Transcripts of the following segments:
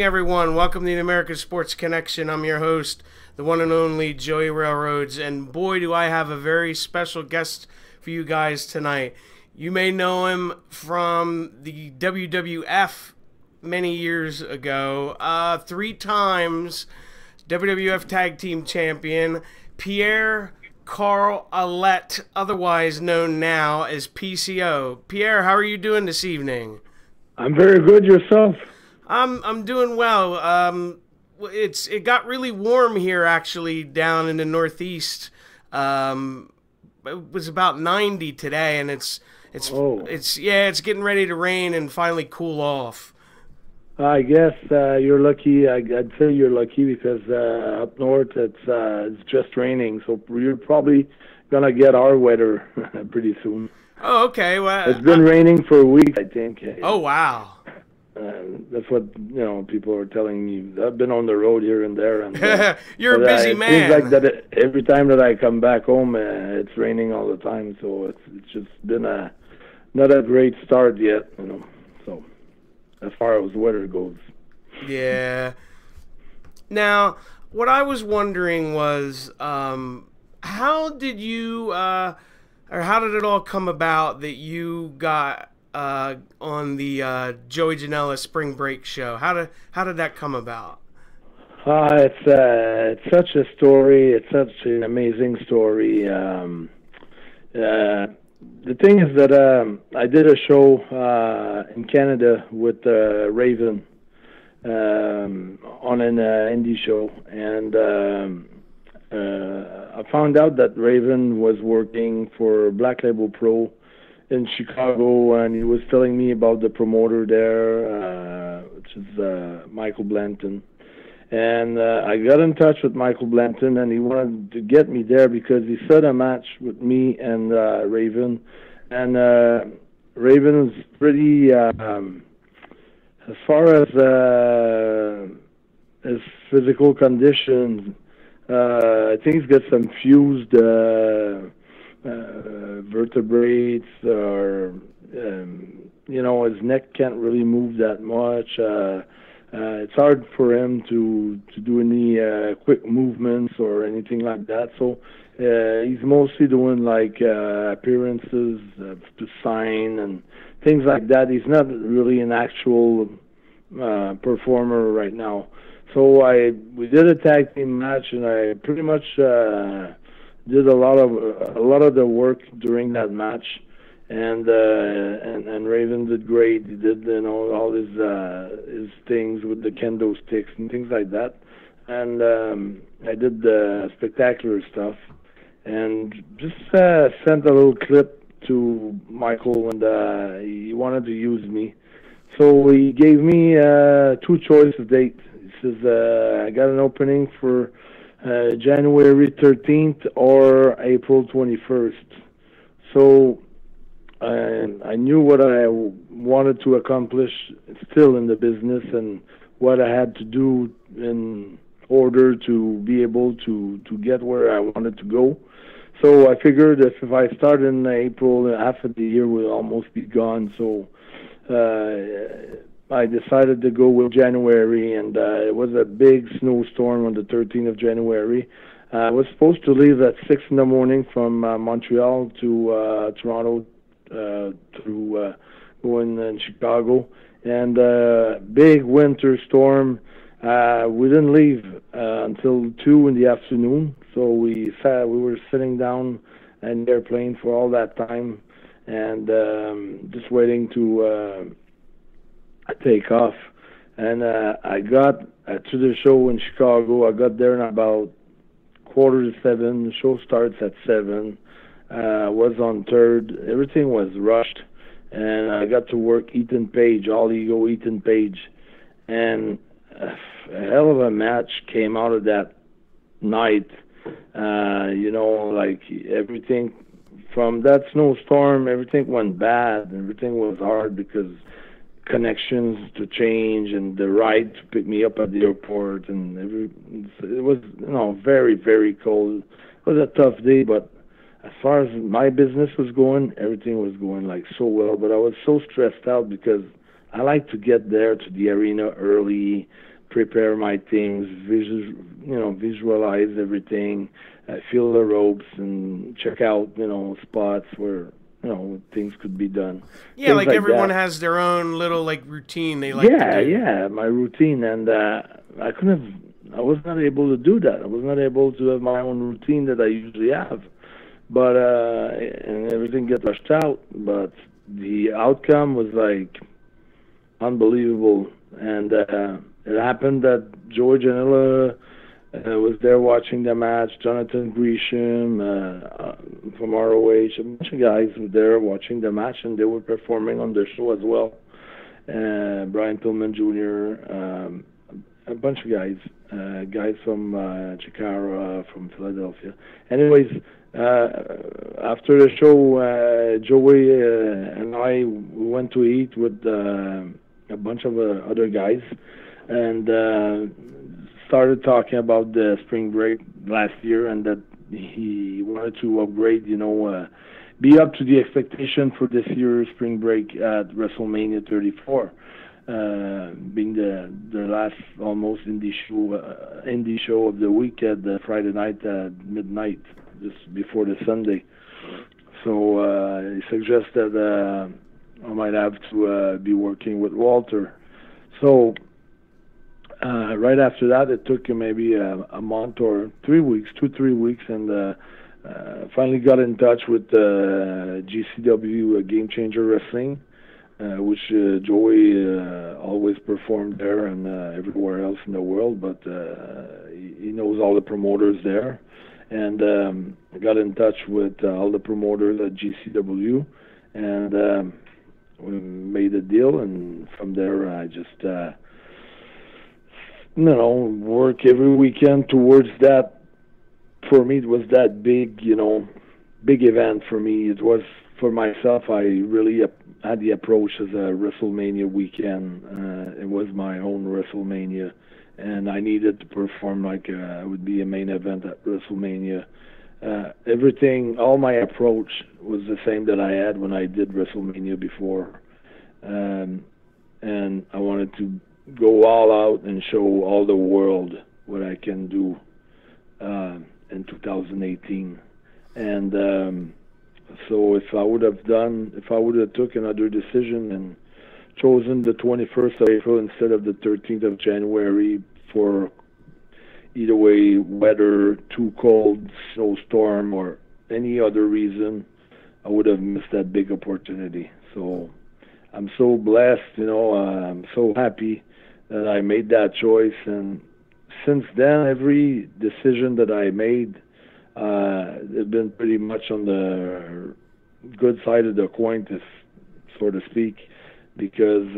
morning, everyone. Welcome to the American Sports Connection. I'm your host, the one and only Joey Railroads, and boy, do I have a very special guest for you guys tonight. You may know him from the WWF many years ago. 3 times WWF Tag Team Champion, Pierre Carl Ouellet, otherwise known now as PCO. Pierre, how are you doing this evening? I'm very good. Yourself? I'm doing well. It got really warm here actually down in the Northeast. It was about 90 today, and it's getting ready to rain and finally cool off. I guess you're lucky. I'd say you're lucky because up north it's just raining, so you're probably gonna get our weather pretty soon. Oh, okay. Well, it's been raining for a week, I think. Oh, wow. That's what people are telling me. I've been on the road here and there, and you're a busy man. It seems like that every time that I come back home, it's raining all the time. So it's just been not a great start yet, So as far as weather goes. Yeah. Now, what I was wondering was, how did you, or how did it all come about that you got on the Joey Janella Spring Break show? How did that come about? It's such a story. It's such an amazing story. The thing is that I did a show in Canada with Raven on an indie show, and I found out that Raven was working for Black Label Pro in Chicago, and he was telling me about the promoter there, which is Michael Blanton. And I got in touch with Michael Blanton, and he wanted to get me there because he set a match with me and Raven. And Raven is pretty, as far as his physical condition, I think he's got some fused vertebrae, or his neck can't really move that much. It's hard for him to do any quick movements or anything like that. So he's mostly doing like appearances to sign and things like that. He's not really an actual performer right now. So we did a tag team match, and I pretty much did a lot of the work during that match. And Raven did great. He did all his things with the kendo sticks and things like that. And I did the spectacular stuff, and just sent a little clip to Michael, and he wanted to use me. So he gave me 2 choice of dates. He says I got an opening for January 13th or April 21st. So I knew what I wanted to accomplish still in the business and what I had to do in order to be able to get where I wanted to go. So I figured if I start in April, half of the year will almost be gone. So I decided to go with January, and it was a big snowstorm on the 13th of January. I was supposed to leave at 6 in the morning from Montreal to Toronto, through going in Chicago, and big winter storm. We didn't leave until 2 in the afternoon, so we were sitting down in the airplane for all that time, and just waiting to take off. And I got to the show in Chicago. I got there in about 6:45. The show starts at 7. Was on 3rd. Everything was rushed, and I got to work Ethan Page, All Ego Ethan Page, and a hell of a match came out of that night. Like everything from that snowstorm, everything went bad. Everything was hard because connections to change and the ride to pick me up at the airport, and it was very, very cold. It was a tough day, but as far as my business was going, everything was going like so well. But I was so stressed out because I like to get there to the arena early, prepare my things, visualize everything, feel the ropes, and check out, spots where, things could be done. Yeah, things like everyone that. has their own little like routine they like to do. Yeah, my routine, and I was not able to do that. I was not able to have my own routine that I usually have, but and everything got rushed out. But the outcome was like unbelievable, and it happened that George Janella was there watching the match. Jonathan Gresham from ROH, a bunch of guys were there watching the match, and they were performing on their show as well. Brian Pillman Jr., a bunch of guys from Chicago, from Philadelphia. Anyways, after the show, Joey and I went to eat with a bunch of other guys, and started talking about the spring break last year, and that he wanted to upgrade, be up to the expectation for this year's spring break at WrestleMania 34, being the last almost indie show of the week at the Friday night at midnight, just before the Sunday. So he suggested I might have to be working with Walter. So right after that, it took maybe a month or 3 weeks, 2-3 weeks, and finally got in touch with GCW Game Changer Wrestling, which Joey always performed there and everywhere else in the world, but he knows all the promoters there. And I got in touch with all the promoters at GCW, and we made a deal, and from there I just work every weekend towards that. For me, it was that big event for me. It was for myself. I really had the approach as a WrestleMania weekend. It was my own WrestleMania, and I needed to perform like it would be a main event at WrestleMania. Everything, all my approach was the same that I had when I did WrestleMania before, and I wanted to go all out and show all the world what I can do in 2018. And so if I would have took another decision and chosen the 21st of April instead of the 13th of January for either way, weather, too cold, snowstorm, or any other reason, I would have missed that big opportunity. So I'm so blessed, I'm so happy that I made that choice. And since then, every decision that I made has been pretty much on the good side of the coin, so to speak, because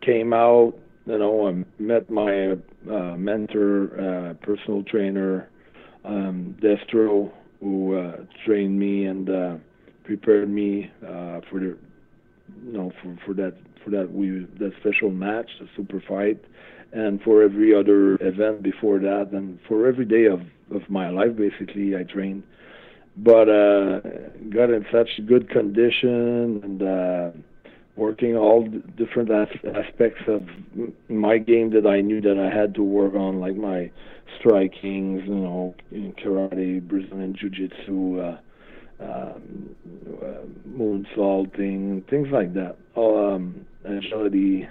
came out, I met my mentor, personal trainer, Destro, who trained me and prepared me for the, for that special match, the super fight, and for every other event before that, and for every day of my life, basically, I trained. But got in such good condition and working all different aspects of my game that I knew that I had to work on, like my strikings, karate, Brazilian jiu-jitsu, moonsaulting, things like that, agility,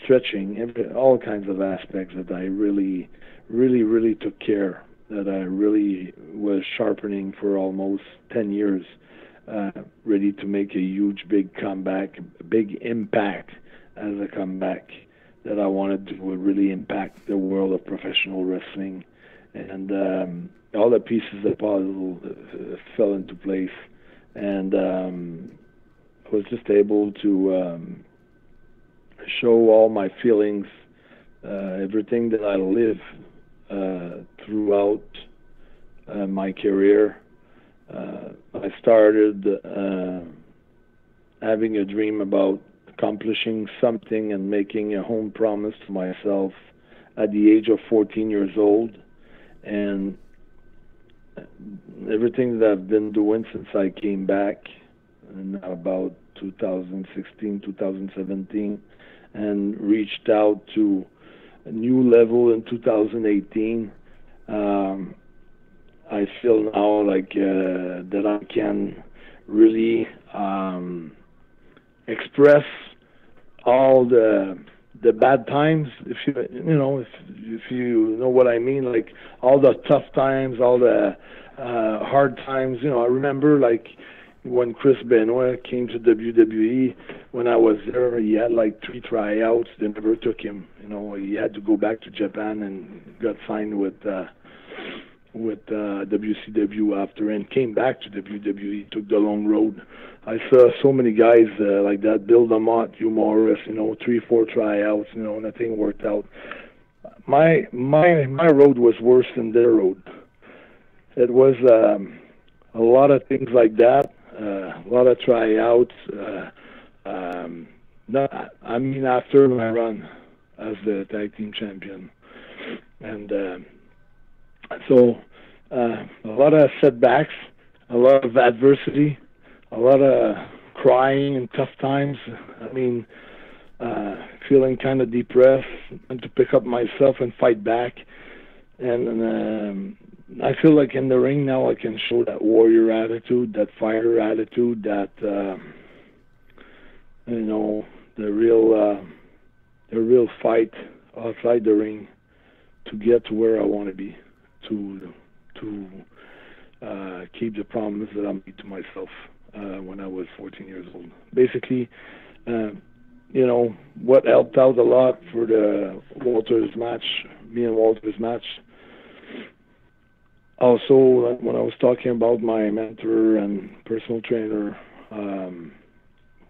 stretching, all kinds of aspects that I really, really, really took care, that I really was sharpening for almost 10 years. Ready to make a huge, big comeback, a big impact as a comeback, that I wanted to really impact the world of professional wrestling. And all the pieces of the puzzle fell into place. And I was just able to show all my feelings, everything that I live throughout my career. I started having a dream about accomplishing something and making a home promise to myself at the age of 14 years old. And everything that I've been doing since I came back in about 2016, 2017, and reached out to new level in 2018. I feel now like that I can really express all the bad times, if you know what I mean, like all the tough times, all the hard times. I remember like when Chris Benoit came to WWE. When I was there, he had like 3 tryouts. They never took him. He had to go back to Japan and got signed with WCW after, and came back to WWE. Took the long road. I saw so many guys like that. Bill DeMott, Hugh Morris, 3, 4 tryouts. Nothing worked out. My road was worse than their road. It was a lot of things like that. A lot of tryouts. After my run as the tag team champion, and so a lot of setbacks, a lot of adversity, a lot of crying and tough times. Feeling kind of depressed, and to pick up myself and fight back. And I feel like in the ring now I can show that warrior attitude, that fighter attitude, that the real fight outside the ring to get to where I want to be, to keep the promise that I made to myself when I was 14 years old. Basically, what helped out a lot for the Walters match, me and Walters match. Also, when I was talking about my mentor and personal trainer,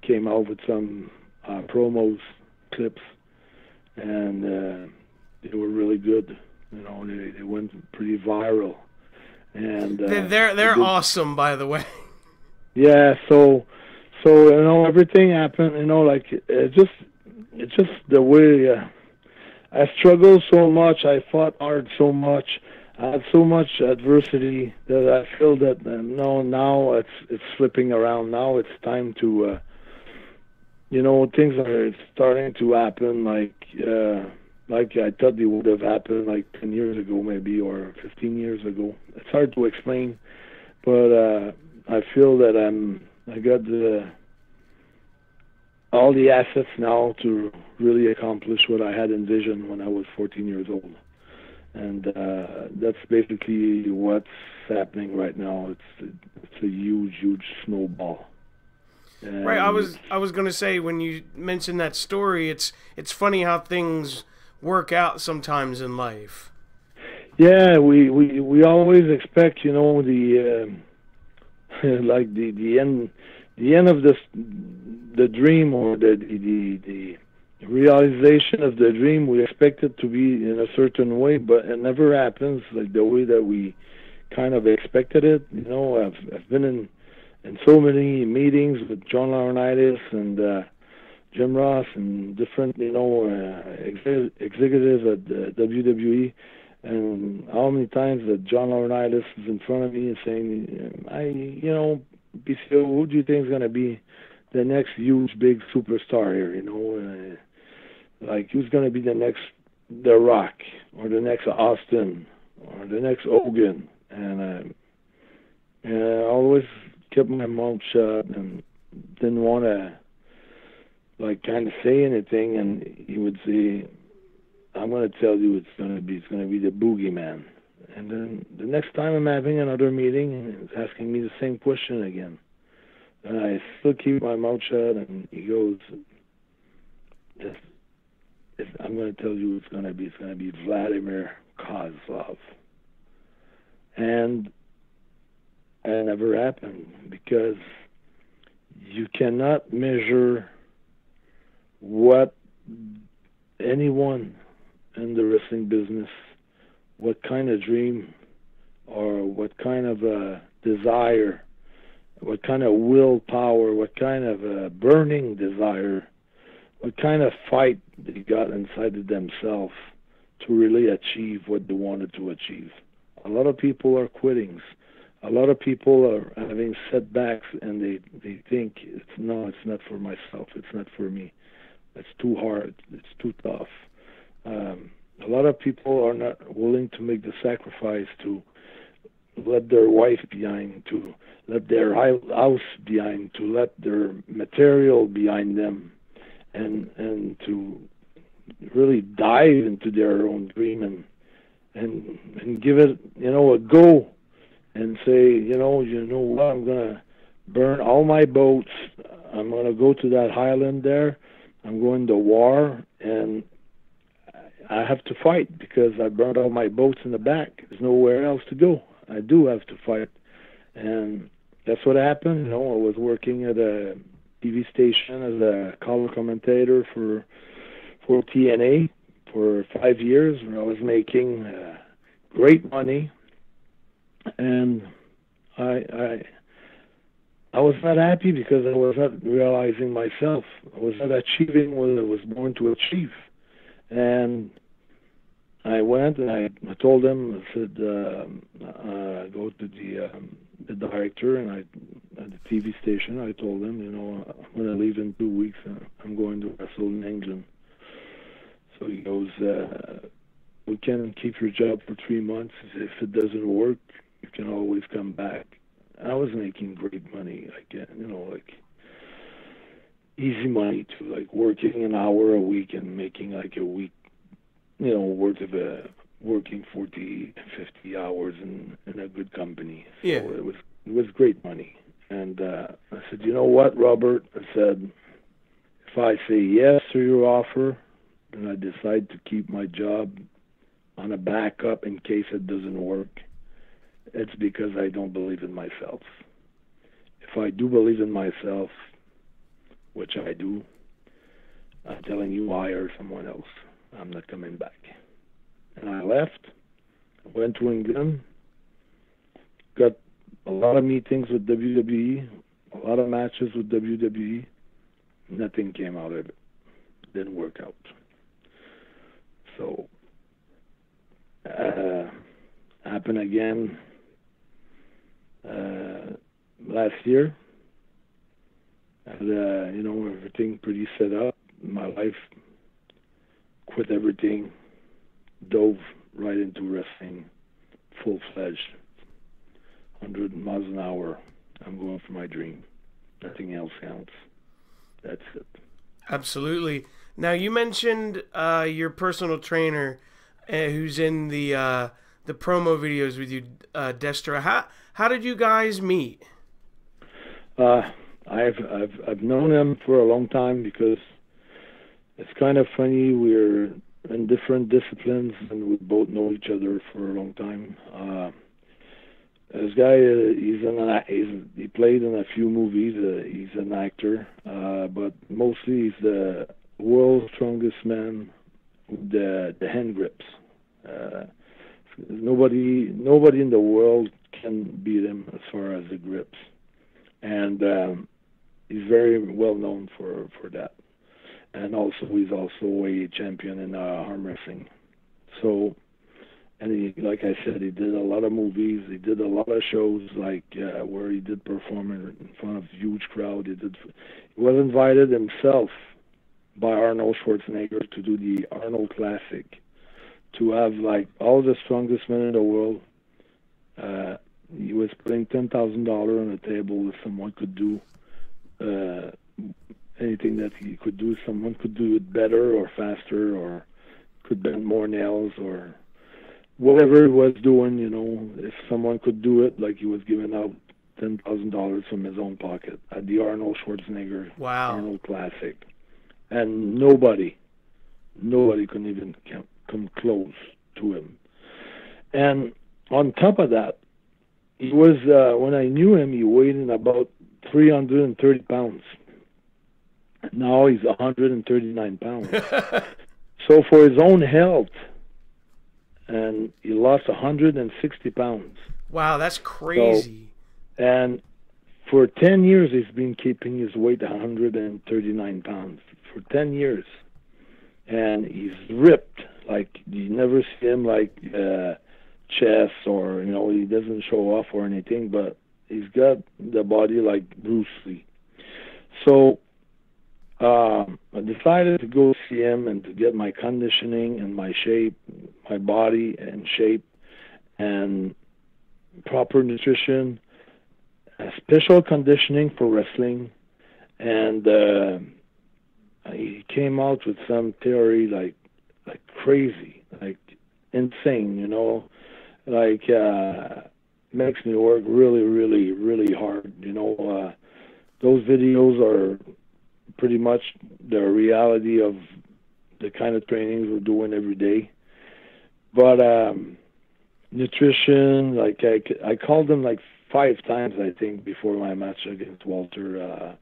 came out with some promos, clips, and they were really good. They went pretty viral. And they're awesome, by the way. Yeah, so everything happened. Like it's just the way I struggled so much. I fought hard so much. I had so much adversity that I feel that now it's flipping around. Now it's time to things are starting to happen like I thought they would have happened like 10 years ago maybe, or 15 years ago. It's hard to explain, but I feel that I got all the assets now to really accomplish what I had envisioned when I was 14 years old. And that's basically what's happening right now. It's a huge snowball. And right. I was going to say, when you mentioned that story, it's funny how things work out sometimes in life. Yeah, we always expect, the like the end of the dream, or the realization of the dream. We expect it to be in a certain way, but it never happens like the way that we kind of expected it. I've been in so many meetings with John Laurinaitis and Jim Ross and different executives at WWE, and how many times that John Laurinaitis is in front of me and saying, PCO, who do you think is going to be the next huge big superstar here? Like who's going to be the next The Rock, or the next Austin, or the next Hogan? And I always kept my mouth shut and didn't want to kind of say anything. And he would say, I'm going to tell you it's going to be the boogeyman. And then the next time I'm having another meeting, he's asking me the same question again. And I still keep my mouth shut, and he goes, I'm going to tell you it's going to be Vladimir Kozlov. And it never happened, because you cannot measure what anyone in the wrestling business, what kind of dream or what kind of desire, what kind of willpower, what kind of burning desire, what kind of fight they got inside of themselves to really achieve what they wanted to achieve. A lot of people are quitting. A lot of people are having setbacks, and they think, it's not for myself, it's not for me. It's too hard, it's too tough. a lot of people are not willing to make the sacrifice to let their wife behind, to let their house behind, to let their material behind them, and to really dive into their own dream and give it, a go, and say, what, I'm gonna burn all my boats. I'm gonna go to that island there. I'm going to war, and I have to fight because I burned all my boats in the back. There's nowhere else to go. I do have to fight, and that's what happened. I was working at a TV station as a color commentator for TNA for 5 years, where I was making great money, and I was not happy because I was not realizing myself. I was not achieving what I was born to achieve, and I went and I told them, I said, go to the director and at the TV station. I told them, I'm going to leave in 2 weeks. I'm going to wrestle in England. So he goes, we can keep your job for 3 months. If it doesn't work, you can always come back. I was making great money, like easy money to like working an hour a week and making like a week, worth of working 40, 50 hours in a good company. So yeah. it was great money. And I said, you know what, Robert? I said, if I say yes to your offer, then I decide to keep my job on a backup in case it doesn't work. It's because I don't believe in myself. If I do believe in myself, which I do, I'm telling you, hire someone else. I'm not coming back. And I left, went to England, got a lot of meetings with WWE, a lot of matches with WWE. Nothing came out of it. Didn't work out. So, happened again last year. And, everything pretty set up. My life, quit everything, dove right into wrestling, full-fledged, 100 miles an hour. I'm going for my dream. Nothing else counts. That's it. Absolutely. Now, you mentioned your personal trainer who's in the promo videos with you, Destra. How did you guys meet? I've known him for a long time because it's kind of funny. We're in different disciplines and we both know each other for a long time. This guy, he played in a few movies. He's an actor, but mostly he's the world's strongest man with the hand grips. Nobody in the world can beat him as far as the grips, and he's very well known for that. And also, he's also a champion in arm wrestling. So, and he, like I said, he did a lot of movies. He did a lot of shows, like where he did perform in front of a huge crowd. He was invited himself by Arnold Schwarzenegger to do the Arnold Classic, to have like all the strongest men in the world. He was putting $10,000 on the table if someone could do anything that he could do. Someone could do it better or faster, or could bend more nails, or whatever he was doing. If someone could do it, like he was giving out $10,000 from his own pocket at the Arnold Schwarzenegger Arnold Classic, and nobody could even come close to him. And on top of that, he was when I knew him, he weighed in about 330 pounds. Now he's 139 pounds. So for his own health, and he lost 160 pounds. Wow, that's crazy. So, and for 10 years, he's been keeping his weight 139 pounds. For 10 years. And he's ripped. Like, you never see him like chest, or, he doesn't show off or anything, but he's got the body like Bruce Lee. So I decided to go see him and to get my conditioning and my shape, my body and shape, and proper nutrition, special conditioning for wrestling, and he came out with some theory like crazy, like insane, you know, like makes me work really, really, really hard. You know, those videos are pretty much the reality of the kind of trainings we're doing every day. But nutrition, like I called him like 5 times, I think, before my match against Walter.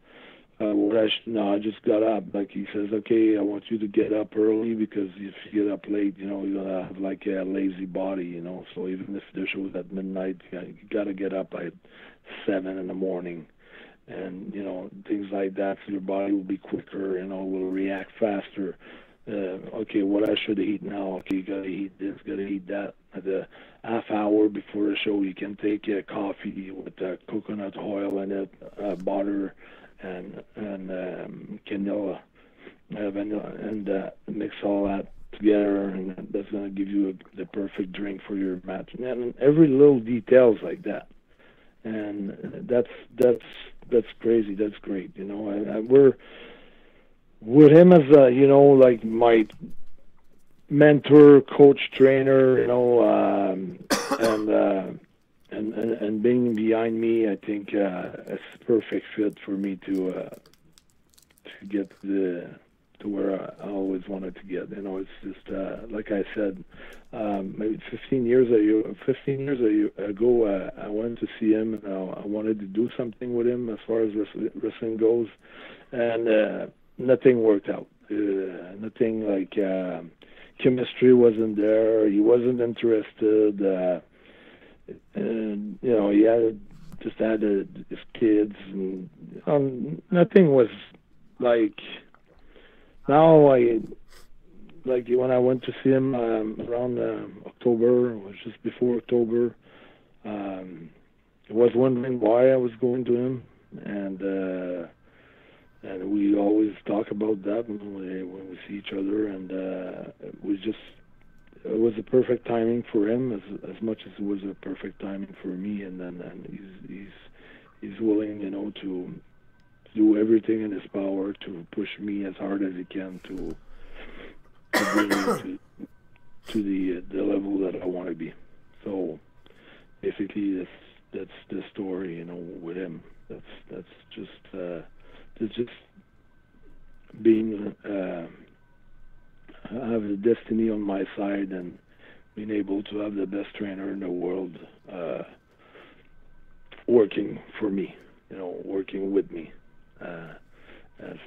I just got up. Like he says, okay, I want you to get up early because if you get up late, you know, you're gonna have like a lazy body, you know. So even if the show's at midnight, you gotta get up at 7 in the morning, and you know, things like that. So your body will be quicker, you know, will react faster. Okay, what I should eat now? Okay, you gotta eat this, gotta eat that. At the half hour before the show, you can take coffee with coconut oil in it, butter, and Janella, vanilla, and mix all that together, and that's going to give you the perfect drink for your match. And every little details like that, and that's crazy. That's great. You know, we're with him as you know, like my mentor, coach, trainer. You know, and being behind me, I think it's a perfect fit for me to get to where I always wanted to get. You know, it's just like I said, maybe 15 years ago, I went to see him, and I wanted to do something with him as far as wrestling goes, and nothing worked out. Nothing like chemistry wasn't there. He wasn't interested. And you know, he just had his kids, and nothing was like. Now like when I went to see him around October, it was just before October. I was wondering why I was going to him, and we always talk about that when we see each other, and it was a perfect timing for him as much as it was a perfect timing for me, and he's willing, you know, to do everything in his power to push me as hard as he can to bring me to the level that I want to be. So basically that's the story, you know, with him. That's just being have the destiny on my side and being able to have the best trainer in the world working for me, you know, working with me as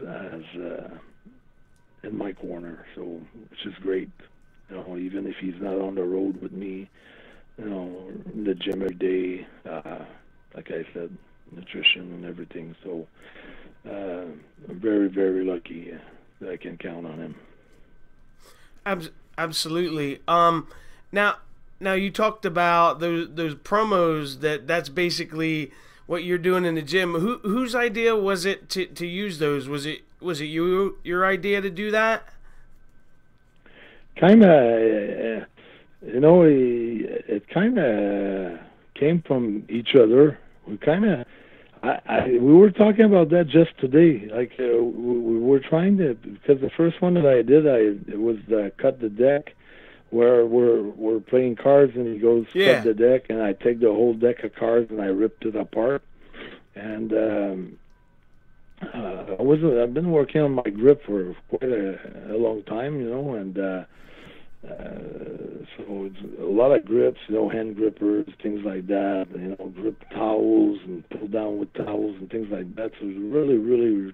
in my corner. So, which is great, you know, even if he's not on the road with me, you know, in the gym every day, like I said, nutrition and everything. So I'm very, very lucky that I can count on him. Absolutely. Now you talked about those promos. That's basically what you're doing in the gym. Whose idea was it to use those? Was it your idea to do that? Kind of, you know, it kind of came from each other. We kind of. We were talking about that just today. Like we were trying to, because the first one that I did, it was cut the deck, where we're playing cards and he goes cut the deck, and I take the whole deck of cards and I ripped it apart. And I've been working on my grip for quite a long time, you know, and so it's a lot of grips, you know, hand grippers, things like that, you know, grip towels and pull down with towels and things like that. So really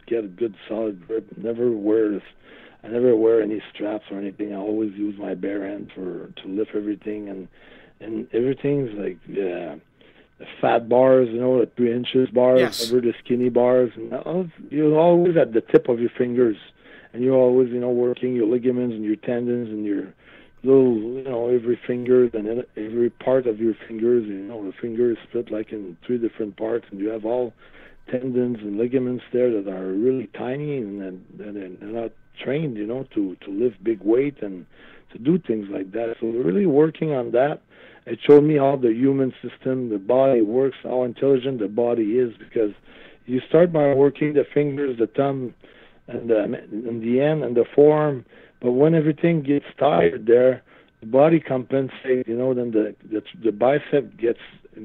get a good solid grip. I never wear any straps or anything. I always use my bare hand to lift everything, and everything's like the fat bars, you know, the 3 inches bars, over the skinny bars, and you're always at the tip of your fingers, and you're always, you know, working your ligaments and your tendons and your little, every finger and every part of your fingers. The finger is split like in 3 different parts, and you have all tendons and ligaments there that are really tiny, and they're not trained, to lift big weight and to do things like that. So we're really working on that. It showed me how the human system, the body works, how intelligent the body is, because you start by working the fingers, the thumb, and the end, and the forearm. But when everything gets tired there, the body compensates. Then the bicep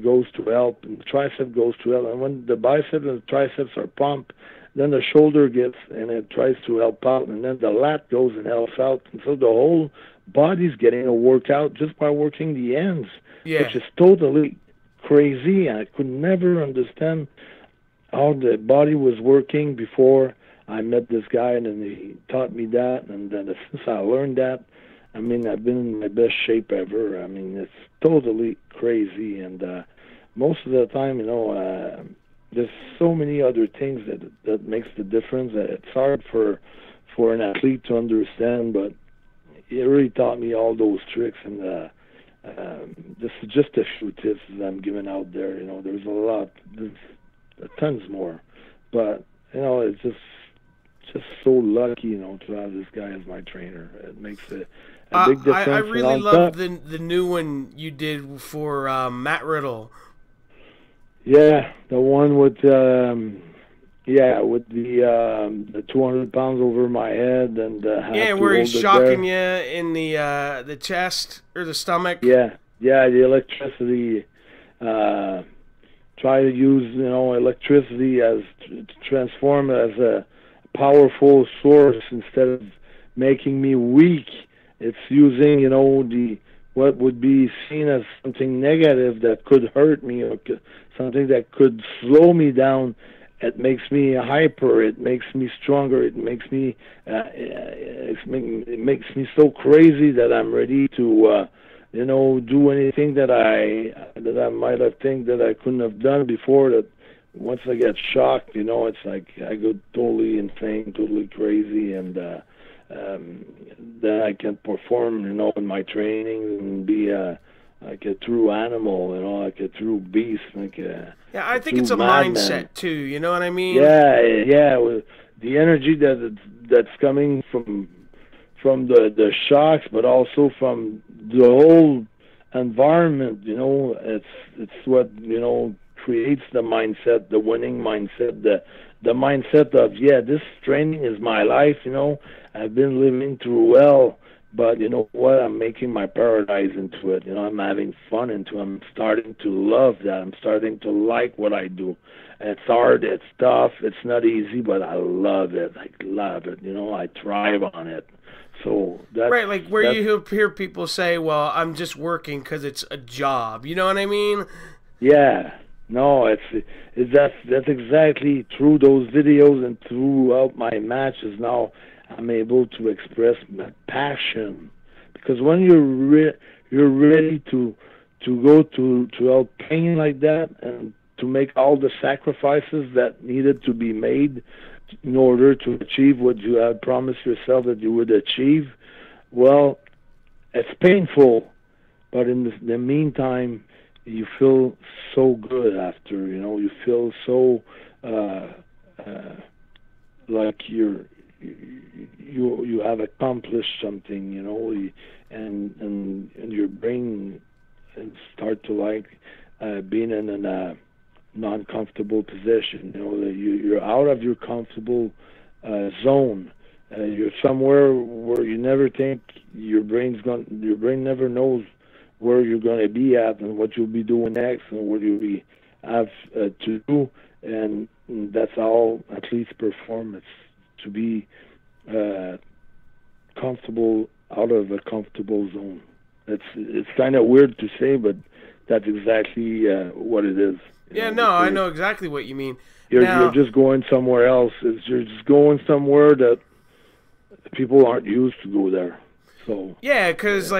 goes to help, and the tricep goes to help. And when the bicep and the triceps are pumped, then the shoulder gets and it tries to help out, and then the lat goes and helps out. And so the whole body's getting a workout just by working the ends, which is totally crazy. I could never understand how the body was working before I met this guy, and then he taught me that. And then since I learned that, I've been in my best shape ever. It's totally crazy. And most of the time, there's so many other things that makes the difference. It's hard for an athlete to understand, but it really taught me all those tricks. And this is just a few tips that I'm giving out there. There's a lot, there's tons more, but it's just so lucky, to have this guy as my trainer. It makes a big difference. I really love the new one you did for Matt Riddle. Yeah, the one with the 200 pounds over my head, and where he's shocking you in the chest or the stomach. Yeah, the electricity. Try to use electricity to transform it as a powerful source instead of making me weak. It's using what would be seen as something negative that could hurt me, or something that could slow me down. It makes me hyper. It makes me stronger. It makes me it makes me so crazy that I'm ready to do anything that I might have think that I couldn't have done before. That once I get shocked, it's like I go totally insane, totally crazy, and then I can perform, in my training and be like a true animal, like a true beast, I think it's a mindset too. You know what I mean? Yeah. With the energy that's coming from the shocks, but also from the whole environment. It's what creates the mindset, the winning mindset, the mindset of this training is my life. I've been living through hell, but you know what? I'm making my paradise into it. I'm having fun into it. I'm starting to love that. I'm starting to like what I do. It's hard, it's tough, it's not easy, but I love it. I love it. I thrive on it. So that's right, like where you hear people say, "Well, I'm just working because it's a job." You know what I mean? Yeah. No, that's exactly through those videos and throughout my matches. Now I'm able to express my passion, because when you're ready to go to help pain like that, and to make all the sacrifices that needed to be made in order to achieve what you had promised yourself that you would achieve, well, it's painful, but in the meantime, you feel so good after. You feel so like you have accomplished something. And your brain start to like being in a non-comfortable position. You're out of your comfortable zone. You're somewhere where you never think your brain never knows where you're going to be at and what you'll be doing next and what you'll have to do. And that's how athletes perform. It's to be comfortable out of a comfortable zone. It's kind of weird to say, but that's exactly what it is. I know exactly what you mean. You're just going somewhere else. You're just going somewhere that people aren't used to go there. So because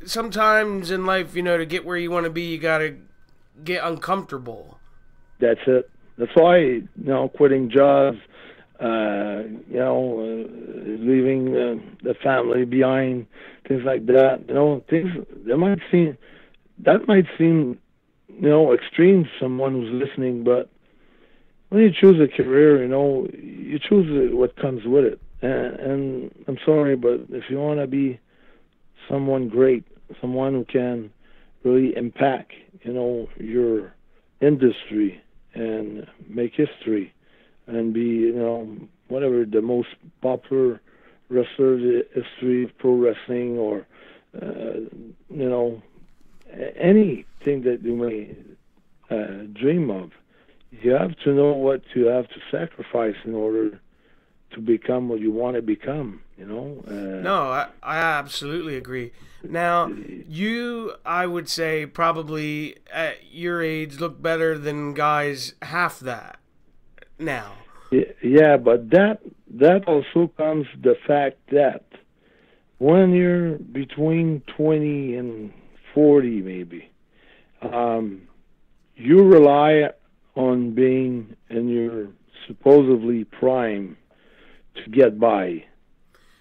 sometimes in life, to get where you want to be, you gotta get uncomfortable. That's it. That's why, quitting jobs, leaving the family behind, things like that. Things that might seem, extreme to someone who's listening, but when you choose a career, you choose what comes with it. And I'm sorry, but if you want to be someone great, someone who can really impact, your industry and make history and be, whatever, the most popular wrestler in the history of pro wrestling, or, anything that you may dream of, you have to know what you have to sacrifice in order to become what you want to become, No, I absolutely agree. Now, you, I would say, probably at your age look better than guys half that now. Yeah, but that also comes the fact that when you're between 20 and 40, maybe, you rely on being in your supposedly prime to get by.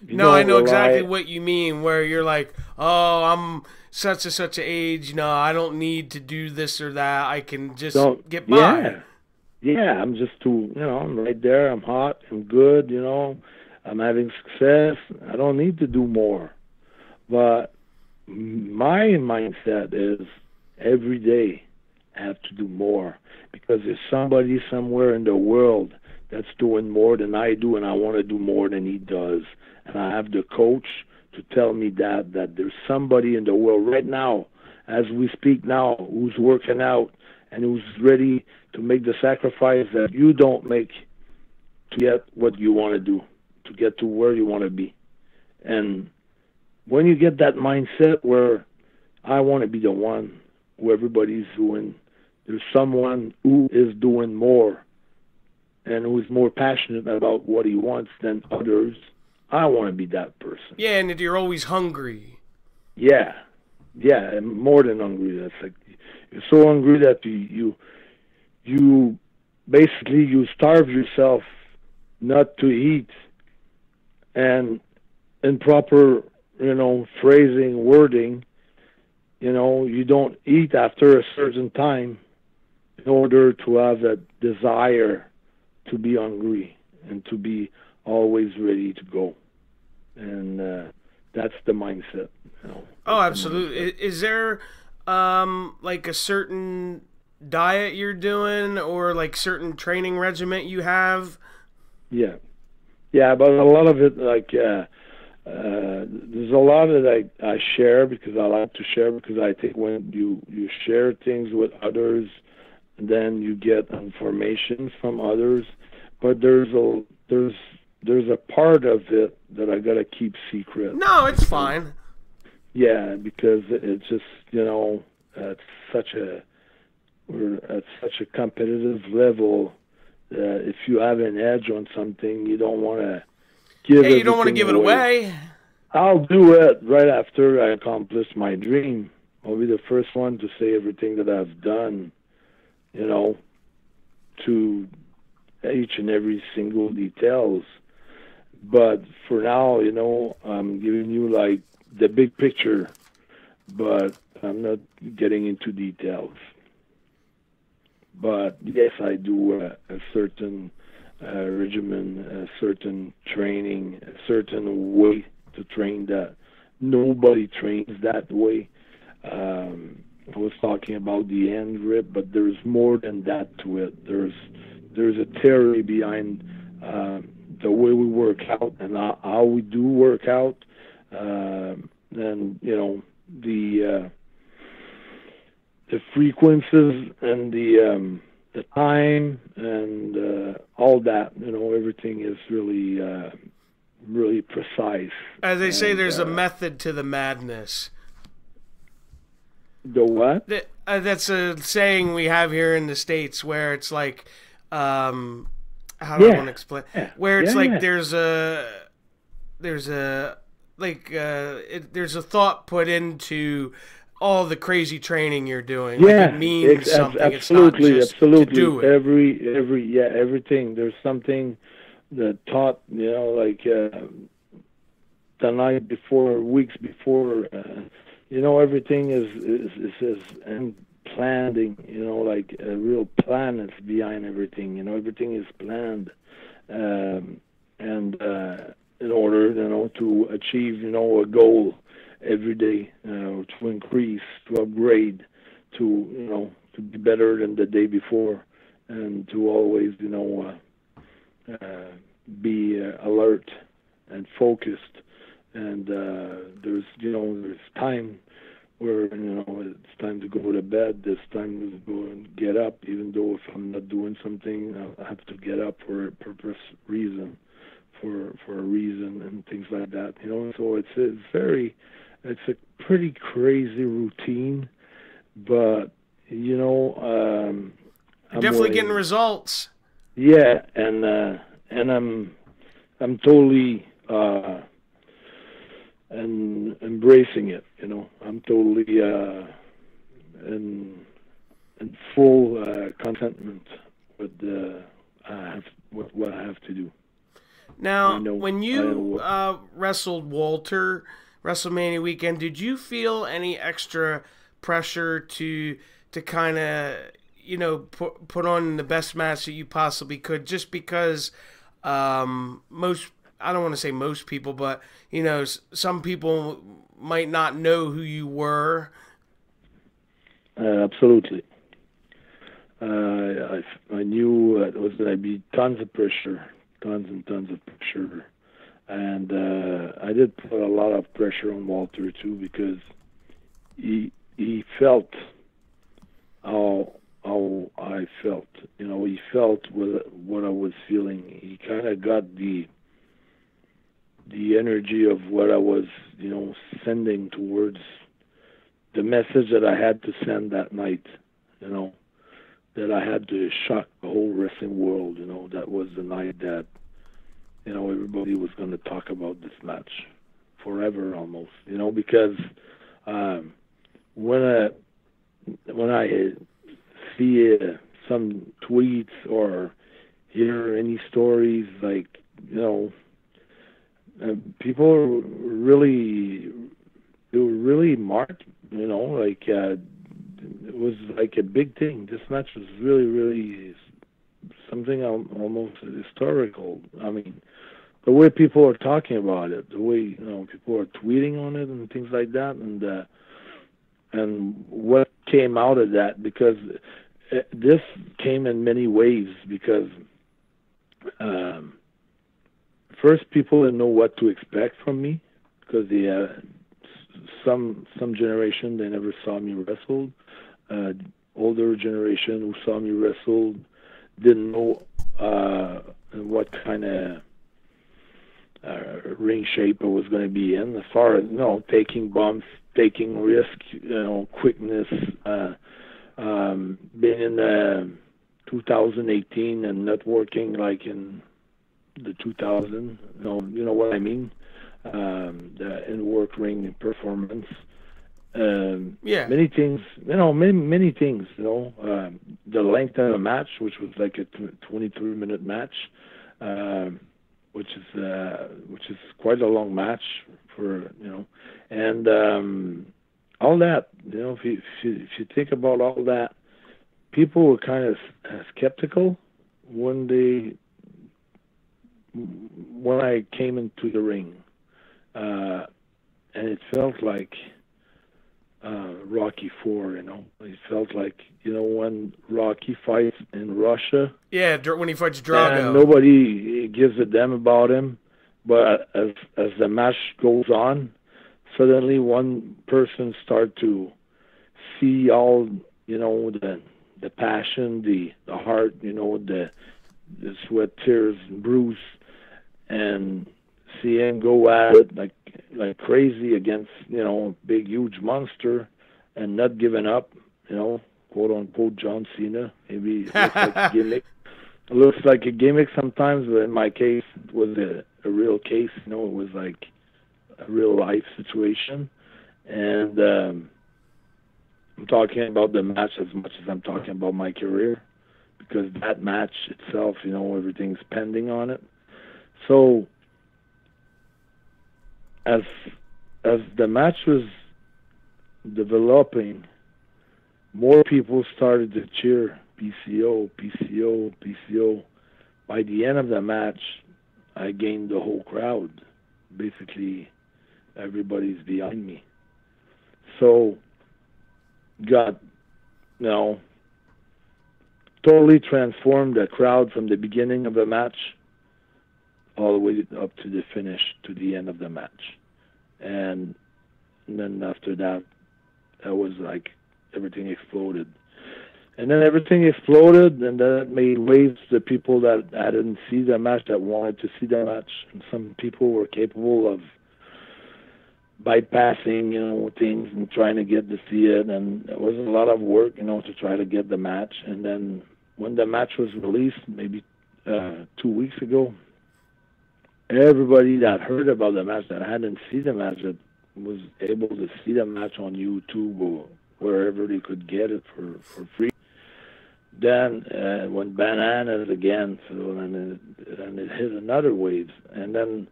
No, I know exactly what you mean, where you're like, oh, I'm such and such an age, I don't need to do this or that, I can just get by. Yeah, I'm just I'm right there, I'm hot, I'm good, I'm having success, I don't need to do more. But my mindset is every day I have to do more, because there's somebody somewhere in the world that's doing more than I do, and I want to do more than he does. And I have the coach to tell me that there's somebody in the world right now, as we speak now, who's working out and who's ready to make the sacrifice that you don't make to get what you want to do, to get to where you want to be. And when you get that mindset where I want to be the one who everybody's doing, there's someone who is doing more and who is more passionate about what he wants than others, I want to be that person. Yeah, and you're always hungry. Yeah, more than hungry. That's like, you're so hungry that you basically you starve yourself not to eat, and in proper phrasing, wording, you don't eat after a certain time in order to have that desire to be hungry and to be always ready to go. And that's the mindset. Oh, absolutely. Is there like a certain diet you're doing, or like certain training regiment you have? Yeah, but a lot of it, like there's a lot that I share, because I like to share, because I think when you share things with others, then you get information from others. But there's a part of it that I gotta keep secret. No, it's fine. Yeah, because it's just we're at such a competitive level. If you have an edge on something, you don't want to give. Hey, you don't want to give it away. I'll do it right after I accomplish my dream. I'll be the first one to say everything that I've done, to each and every single details. But for now, I'm giving you like the big picture, but I'm not getting into details. But yes, I do a certain regimen, a certain training, a certain way to train that nobody trains that way. I was talking about the hand grip, but there's more than that to it. There's a theory behind the way we work out and how we do work out, and the frequencies and the time and all that. Everything is really really precise. As they say, there's a method to the madness. The what? That's a saying we have here in the States, where it's like, how do I want to explain? Yeah. Where it's there's a thought put into all the crazy training you're doing. Yeah, like it means something. Absolutely, it's not just absolutely. To do it. Everything. There's something the thought, like the night before, weeks before, everything is and planning, like a real plan is behind everything. Everything is planned, and in order, to achieve, a goal every day, to increase, to upgrade, to be better than the day before, and to always, be alert and focused. And there's time where it's time to go to bed. There's time to go and get up, even though if I'm not doing something, I have to get up for a purpose, reason, for a reason, and things like that. So it's a pretty crazy routine, but I'm definitely getting results. Yeah, and I'm totally and embracing it. I'm totally in full contentment with what I have to do. Now, when you wrestled Walter WrestleMania weekend, did you feel any extra pressure to kind of put on the best match that you possibly could, just because I don't want to say most people, but some people might not know who you were? Absolutely. I knew it was going to be tons of pressure, tons and tons of pressure, and I did put a lot of pressure on Walter too, because he felt how I felt. He felt what I was feeling. He kind of got the energy of what I was, sending towards the message that I had to send that night, that I had to shock the whole wrestling world. That was the night that, everybody was going to talk about this match forever almost, because when I see some tweets or hear any stories, like, people were really marked, like it was like a big thing. This match was really, really something almost historical. I mean, the way people are talking about it, the way people are tweeting on it and things like that, and what came out of that, because this came in many waves, because first, people didn't know what to expect from me, because some generation, they never saw me wrestle. Older generation who saw me wrestle didn't know what kind of ring shape I was going to be in, as far as taking bumps, taking risk, quickness, being in 2018 and not working like in the 2000, you know what I mean, the in-work ring performance, many things, many things, the length of the match, which was like a 23-minute match, which is quite a long match for, and all that, if you think about all that, people were kind of skeptical when I came into the ring, and it felt like Rocky IV, It felt like, when Rocky fights in Russia. Yeah, when he fights Drago. And nobody gives a damn about him. But as the match goes on, suddenly one person starts to see all, the passion, the heart, the sweat, tears, and bruise, and see him go at it like crazy against, big, huge monster, and not giving up, quote unquote John Cena. Maybe it looks like a gimmick. It looks like a gimmick sometimes, but in my case, it was a real case. It was like a real life situation. And I'm talking about the match as much as I'm talking about my career, because that match itself, everything's pending on it. So as the match was developing, more people started to cheer PCO, PCO, PCO. By the end of the match, I gained the whole crowd. Basically, everybody's behind me. So, got, totally transformed the crowd from the beginning of the match all the way up to the finish, to the end of the match. And then after that, it was like everything exploded. And then everything exploded, and then it made waves to people that didn't see the match, that wanted to see the match. And some people were capable of bypassing, things and trying to get to see it. And it was a lot of work, to try to get the match. And then when the match was released, maybe 2 weeks ago, everybody that heard about the match, that hadn't seen the match, that was able to see the match on YouTube or wherever they could get it for free, then went bananas again. So and it hit another wave. And then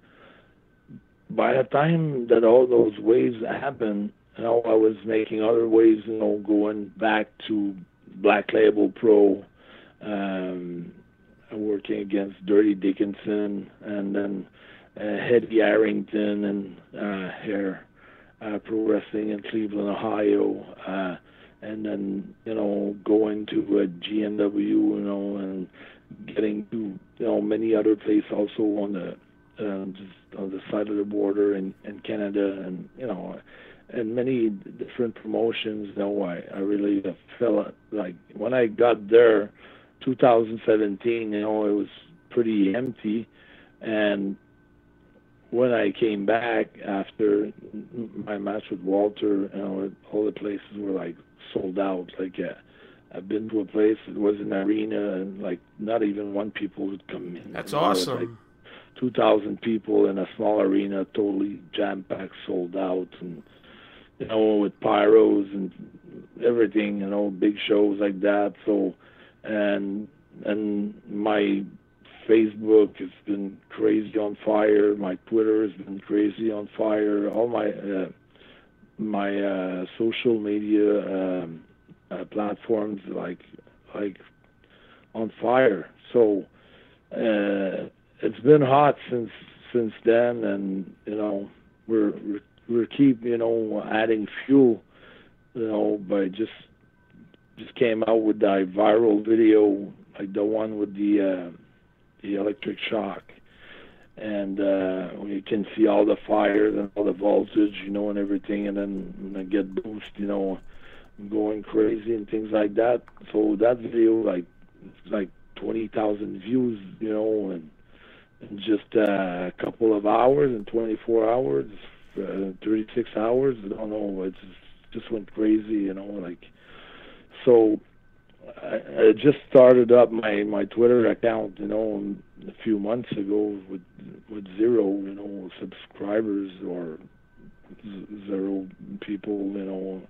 by the time that all those waves happened, I was making other waves, going back to Black Label Pro, working against Dirty Dickinson, and then Eddie Harrington and Hair Pro Wrestling in Cleveland, Ohio, and then going to GNW, and getting to many other places also on the just on the side of the border in Canada, and and many different promotions. I really felt like when I got there, 2017, it was pretty empty, and when I came back after my match with Walter, all the places were like sold out. Like I've been to a place that was an arena, and like not even one people would come in. That's awesome. Like 2,000 people in a small arena, totally jam-packed, sold out, and with pyros and everything, big shows like that. So, and my Facebook has been crazy on fire. My Twitter has been crazy on fire. All my social media platforms like on fire. So it's been hot since then, and we're keep adding fuel. By just came out with that viral video, like the one with the electric shock, and you can see all the fire and all the voltage, and everything, and then I get boost, going crazy and things like that. So that video, like 20,000 views, and in just a couple of hours, in 24 hours, 36 hours, I don't know, it just went crazy, so. I just started up my Twitter account, a few months ago with zero, subscribers, or zero people,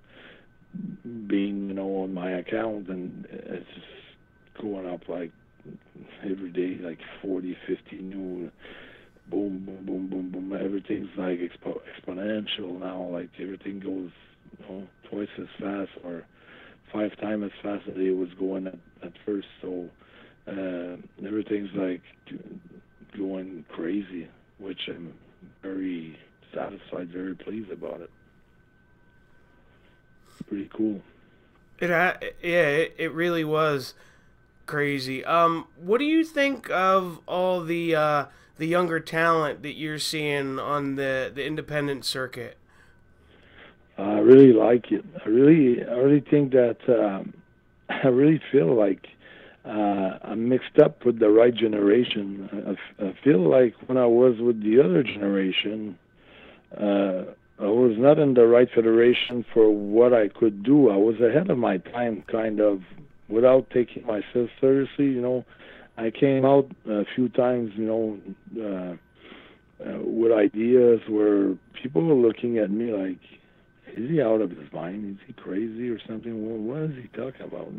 being, on my account, and it's just going up like every day, like 40, 50 new, boom, boom, boom, boom, boom. Everything's like exponential now. Like everything goes, twice as fast or 5 times as fast as it was going at first. So everything's like going crazy, which I'm very satisfied, very pleased about it. Pretty cool. It really was crazy. What do you think of all the younger talent that you're seeing on the independent circuit? I really like it. I really think that I really feel like I'm mixed up with the right generation. I feel like when I was with the other generation, I was not in the right federation for what I could do. I was ahead of my time, kind of, without taking myself seriously. I came out a few times, with ideas where people were looking at me like, is he out of his mind? Is he crazy or something? Well, what is he talking about,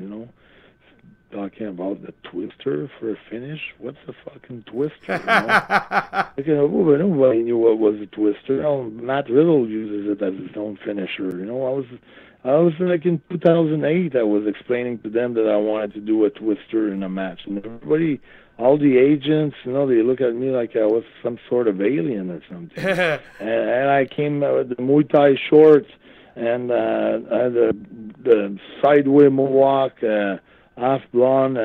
talking about the twister for a finish. What's a fucking twister? You know? Nobody knew what was a twister. You know, Matt Riddle uses it as his own finisher. You know, I was like in 2008. I was explaining to them that I wanted to do a twister in a match, and everybody, all the agents, you know, they look at me like I was some sort of alien or something. and I came with the Muay Thai shorts and I had the sideway mohawk, half blonde,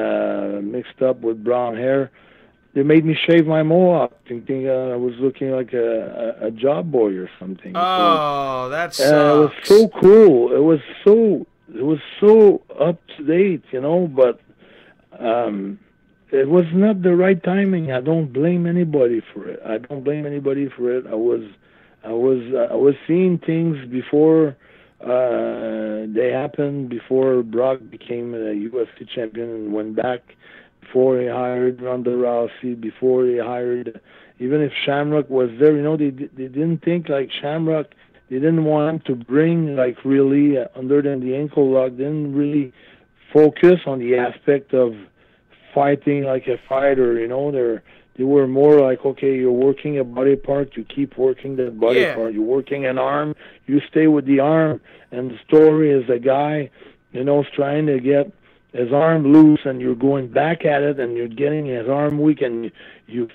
mixed up with brown hair. They made me shave my mohawk, thinking I was looking like a job boy or something. Oh, that sucks. It was so cool. It was so up to date, you know. But it was not the right timing. I don't blame anybody for it. I was seeing things before they happened, before Brock became a UFC champion and went back, before he hired Ronda Rousey, before he hired, even if Shamrock was there, you know, they didn't think like Shamrock, they didn't want him to bring like really, other than the ankle lock, didn't really focus on the aspect of fighting like a fighter, you know. They were more like, okay, you're working a body part, you keep working that body part. You're working an arm, you stay with the arm. And the story is a guy, you know, is trying to get his arm loose, and you're going back at it, and you're getting his arm weak, and you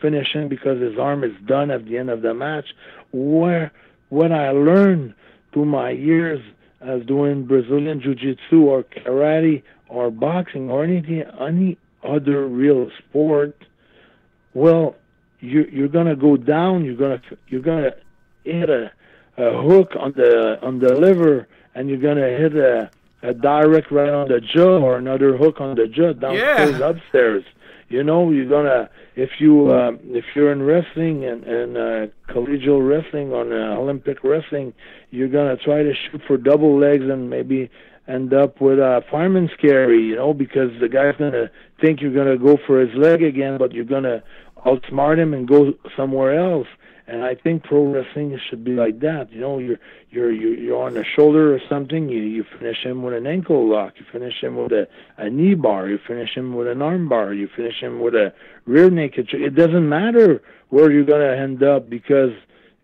finish him because his arm is done at the end of the match. What I learned through my years as doing Brazilian Jiu-Jitsu or karate or boxing or any other real sport, well, you're gonna go down. You're gonna hit a hook on the liver, and you're gonna hit a direct right on the jaw, or another hook on the jaw, downstairs, upstairs. You know, you're gonna, if you're in wrestling and collegial wrestling or Olympic wrestling, you're gonna try to shoot for double legs and maybe end up with a fireman's carry, you know, because the guy's gonna think you're gonna go for his leg again, but you're gonna outsmart him and go somewhere else. And I think pro wrestling should be like that. You know, you're on the shoulder or something, you finish him with an ankle lock, you finish him with a knee bar, you finish him with an arm bar, you finish him with a rear naked choke. It doesn't matter where you're gonna end up, because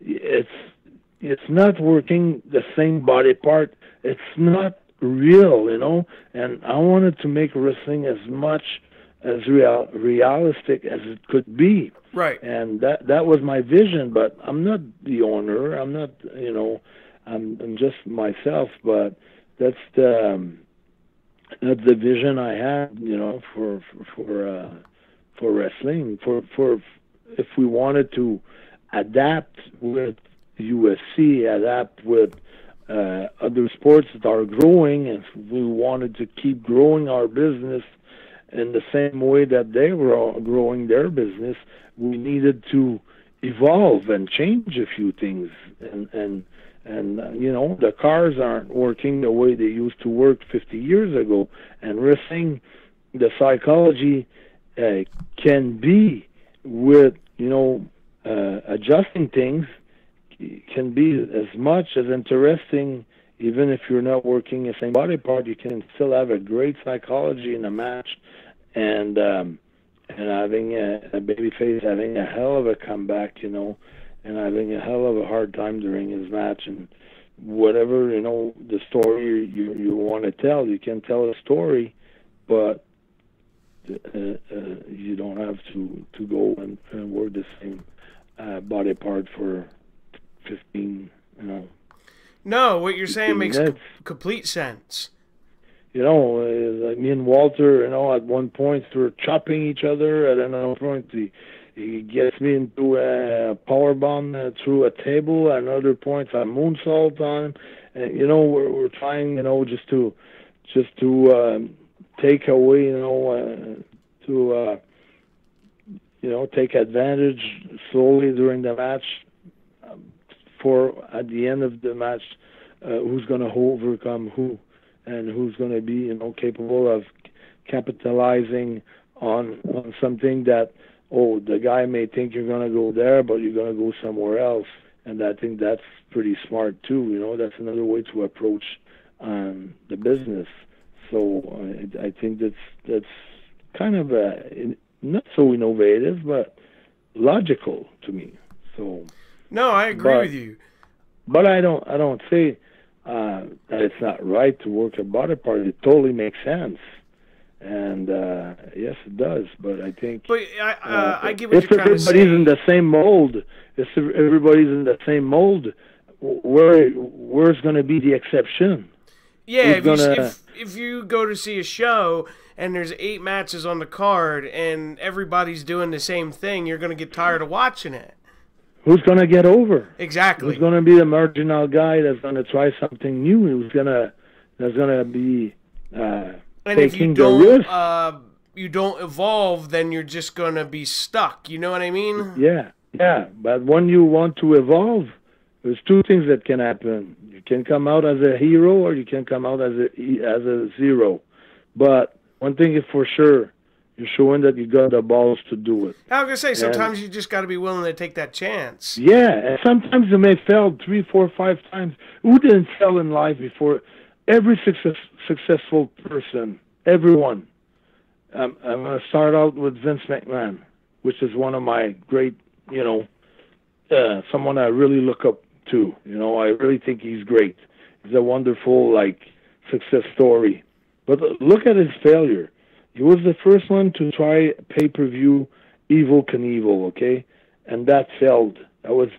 it's not working the same body part. It's not real, you know. And I wanted to make wrestling as much as realistic as it could be. Right. And that was my vision, but I'm not the owner. I'm not, you know, I'm just myself, but that's the vision I had, you know, for wrestling. For if we wanted to adapt with UFC, adapt with other sports that are growing, and if we wanted to keep growing our business in the same way that they were growing their business, we needed to evolve and change a few things. And you know, the cars aren't working the way they used to work 50 years ago. And wrestling, the psychology can be with, you know, adjusting things, can be as much as interesting. Even if you're not working the same body part, you can still have a great psychology in a match, and having a babyface having a hell of a comeback, you know, and having a hell of a hard time during his match, and whatever, you know, the story you want to tell, you can tell a story, but you don't have to go and work the same body part for 15, you know. No, what you're saying makes complete sense. You know, like me and Walter, you know, at one point we were chopping each other. At another point, he gets me into a power bomb through a table. At another point, I moonsault on him. And, you know, we're trying, you know, just to take away, you know, take advantage slowly during the match. For at the end of the match, who's going to overcome who, and who's going to be, you know, capable of capitalizing on something that, oh, the guy may think you're going to go there, but you're going to go somewhere else. And I think that's pretty smart too. You know, that's another way to approach the business. So I think that's kind of not so innovative, but logical to me. So no, I agree with you. But I don't say that it's not right to work a body part. It totally makes sense, and yes, it does. But I think, but I get what you're trying to say. If everybody's in the same mold, where's going to be the exception? Yeah, if you go to see a show and there's 8 matches on the card and everybody's doing the same thing, you're going to get tired of watching it. Who's going to get over? Exactly. Who's going to be the marginal guy that's going to try something new? That's going to be taking the risk? You don't evolve, then you're just going to be stuck. You know what I mean? Yeah. But when you want to evolve, there's 2 things that can happen. You can come out as a hero, or you can come out as a zero. But one thing is for sure, you're showing that you got the balls to do it. I was going to say, sometimes you just got to be willing to take that chance. Yeah, and sometimes you may fail 3, 4, 5 times. Who didn't fail in life before? Every successful person, everyone. I'm going to start out with Vince McMahon, which is one of my great, someone I really look up to. I really think he's great. He's a wonderful, success story. But look at his failure. He was the first one to try pay-per-view Evel Knievel, okay? And that failed. That was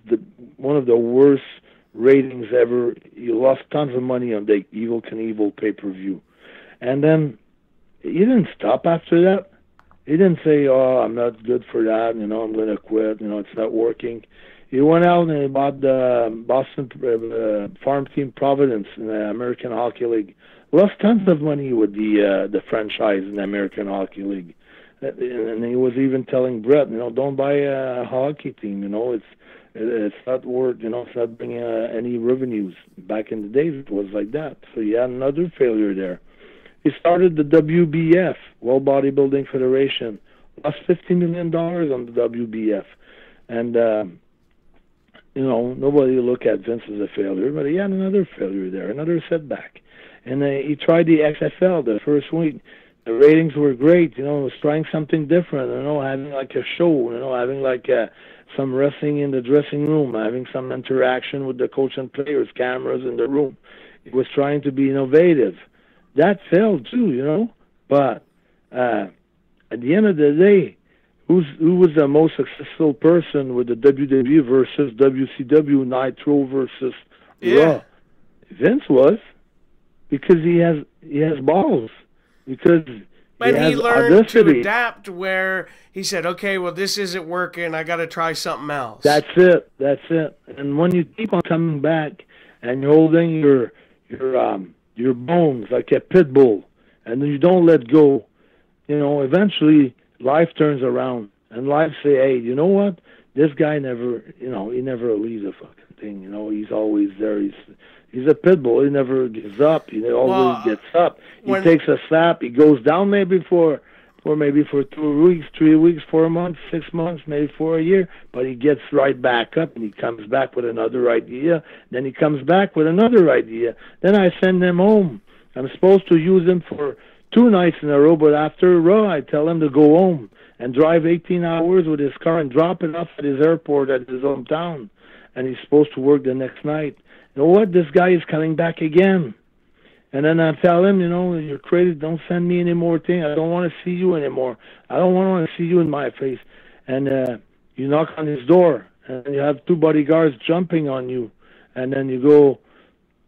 one of the worst ratings ever. He lost tons of money on the Evel Knievel pay-per-view. And then he didn't stop after that. He didn't say, I'm not good for that, I'm going to quit, it's not working. He went out and he bought the Boston farm team Providence in the American Hockey League. Lost tons of money with the franchise in the American Hockey League. And he was even telling Brett, don't buy a hockey team, it's not worth, it's not bringing any revenues. Back in the days, it was like that. So he had another failure there. He started the WBF, World Bodybuilding Federation, lost $50 million on the WBF. And, nobody look at Vince as a failure, but he had another failure there, another setback. And he tried the XFL the first week. The ratings were great, was trying something different, having like a show, having like some wrestling in the dressing room, having some interaction with the coach and players, cameras in the room. He was trying to be innovative. That failed too, But at the end of the day, who was the most successful person with the WWE versus WCW, Nitro versus Raw? Vince was. Because he has balls. Because but he learned audacity. To adapt where he said, okay, well, this isn't working. I got to try something else. That's it. And when you keep on coming back and you're holding your bones like a pit bull and you don't let go, eventually life turns around and life say, hey, you know what? This guy never, he never leaves a fucking thing. He's always there. He's a pit bull. He never gives up. He always gets up. He takes a slap. He goes down maybe for 2 weeks, 3 weeks, 4 months, 6 months, maybe for a year. But he gets right back up and he comes back with another idea. Then he comes back with another idea. Then I send him home. I'm supposed to use him for 2 nights in a row, but after Raw, I tell him to go home and drive 18 hours with his car and drop it off at his airport at his hometown. And he's supposed to work the next night. You know what? This guy is coming back again. And then I tell him, you're crazy. Don't send me any more things. I don't want to see you anymore. I don't want to see you in my face. And you knock on his door, and you have 2 bodyguards jumping on you. And then you go,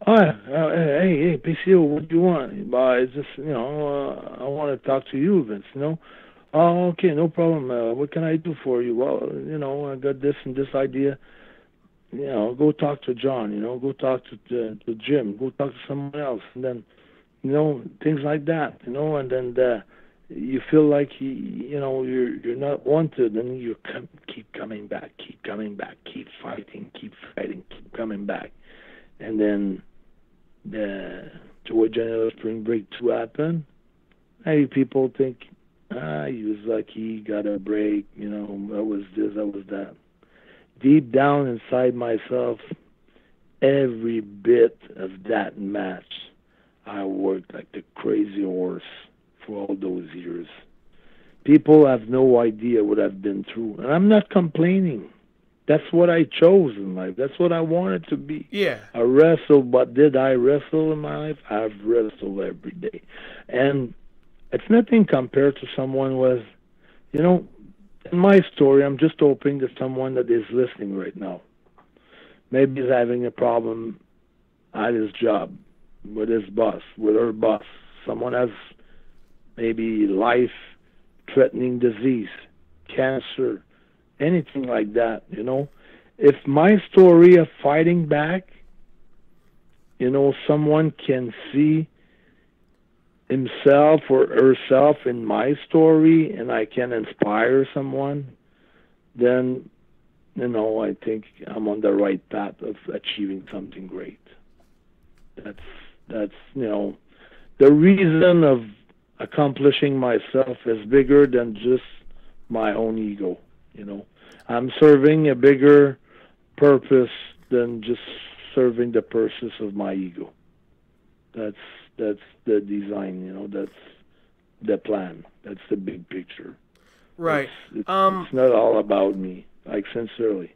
hey, PCO, what do you want? It's just, I want to talk to you, Vince, Oh, okay, no problem. What can I do for you? Well, I got this and this idea. Go talk to John, go talk to Jim, go talk to someone else. And then, things like that, and then you feel like, you're not wanted, and you keep coming back, keep fighting, keep coming back. And then Joey Janella Spring Break 2 happened. Maybe people think, he was lucky, got a break, that was this, that was that. Deep down inside myself, every bit of that match, I worked like the crazy horse for all those years. People have no idea what I've been through, and I'm not complaining. That's what I chose in life. That's what I wanted to be. Yeah. I wrestled, but did I wrestle in my life? I've wrestled every day. And it's nothing compared to someone who has, you know, in my story, I'm just hoping that someone that is listening right now maybe is having a problem at his job, with his boss, with her boss. Someone has maybe life-threatening disease, cancer, anything like that, you know. If my story of fighting back, you know, someone can see himself or herself in my story and I can inspire someone, then, you know, I think I'm on the right path of achieving something great. That's you know, the reason of accomplishing myself is bigger than just my own ego, you know. I'm serving a bigger purpose than just serving the purpose of my ego. That's the design, you know, that's the plan. That's the big picture. Right. It's not all about me, like, sincerely.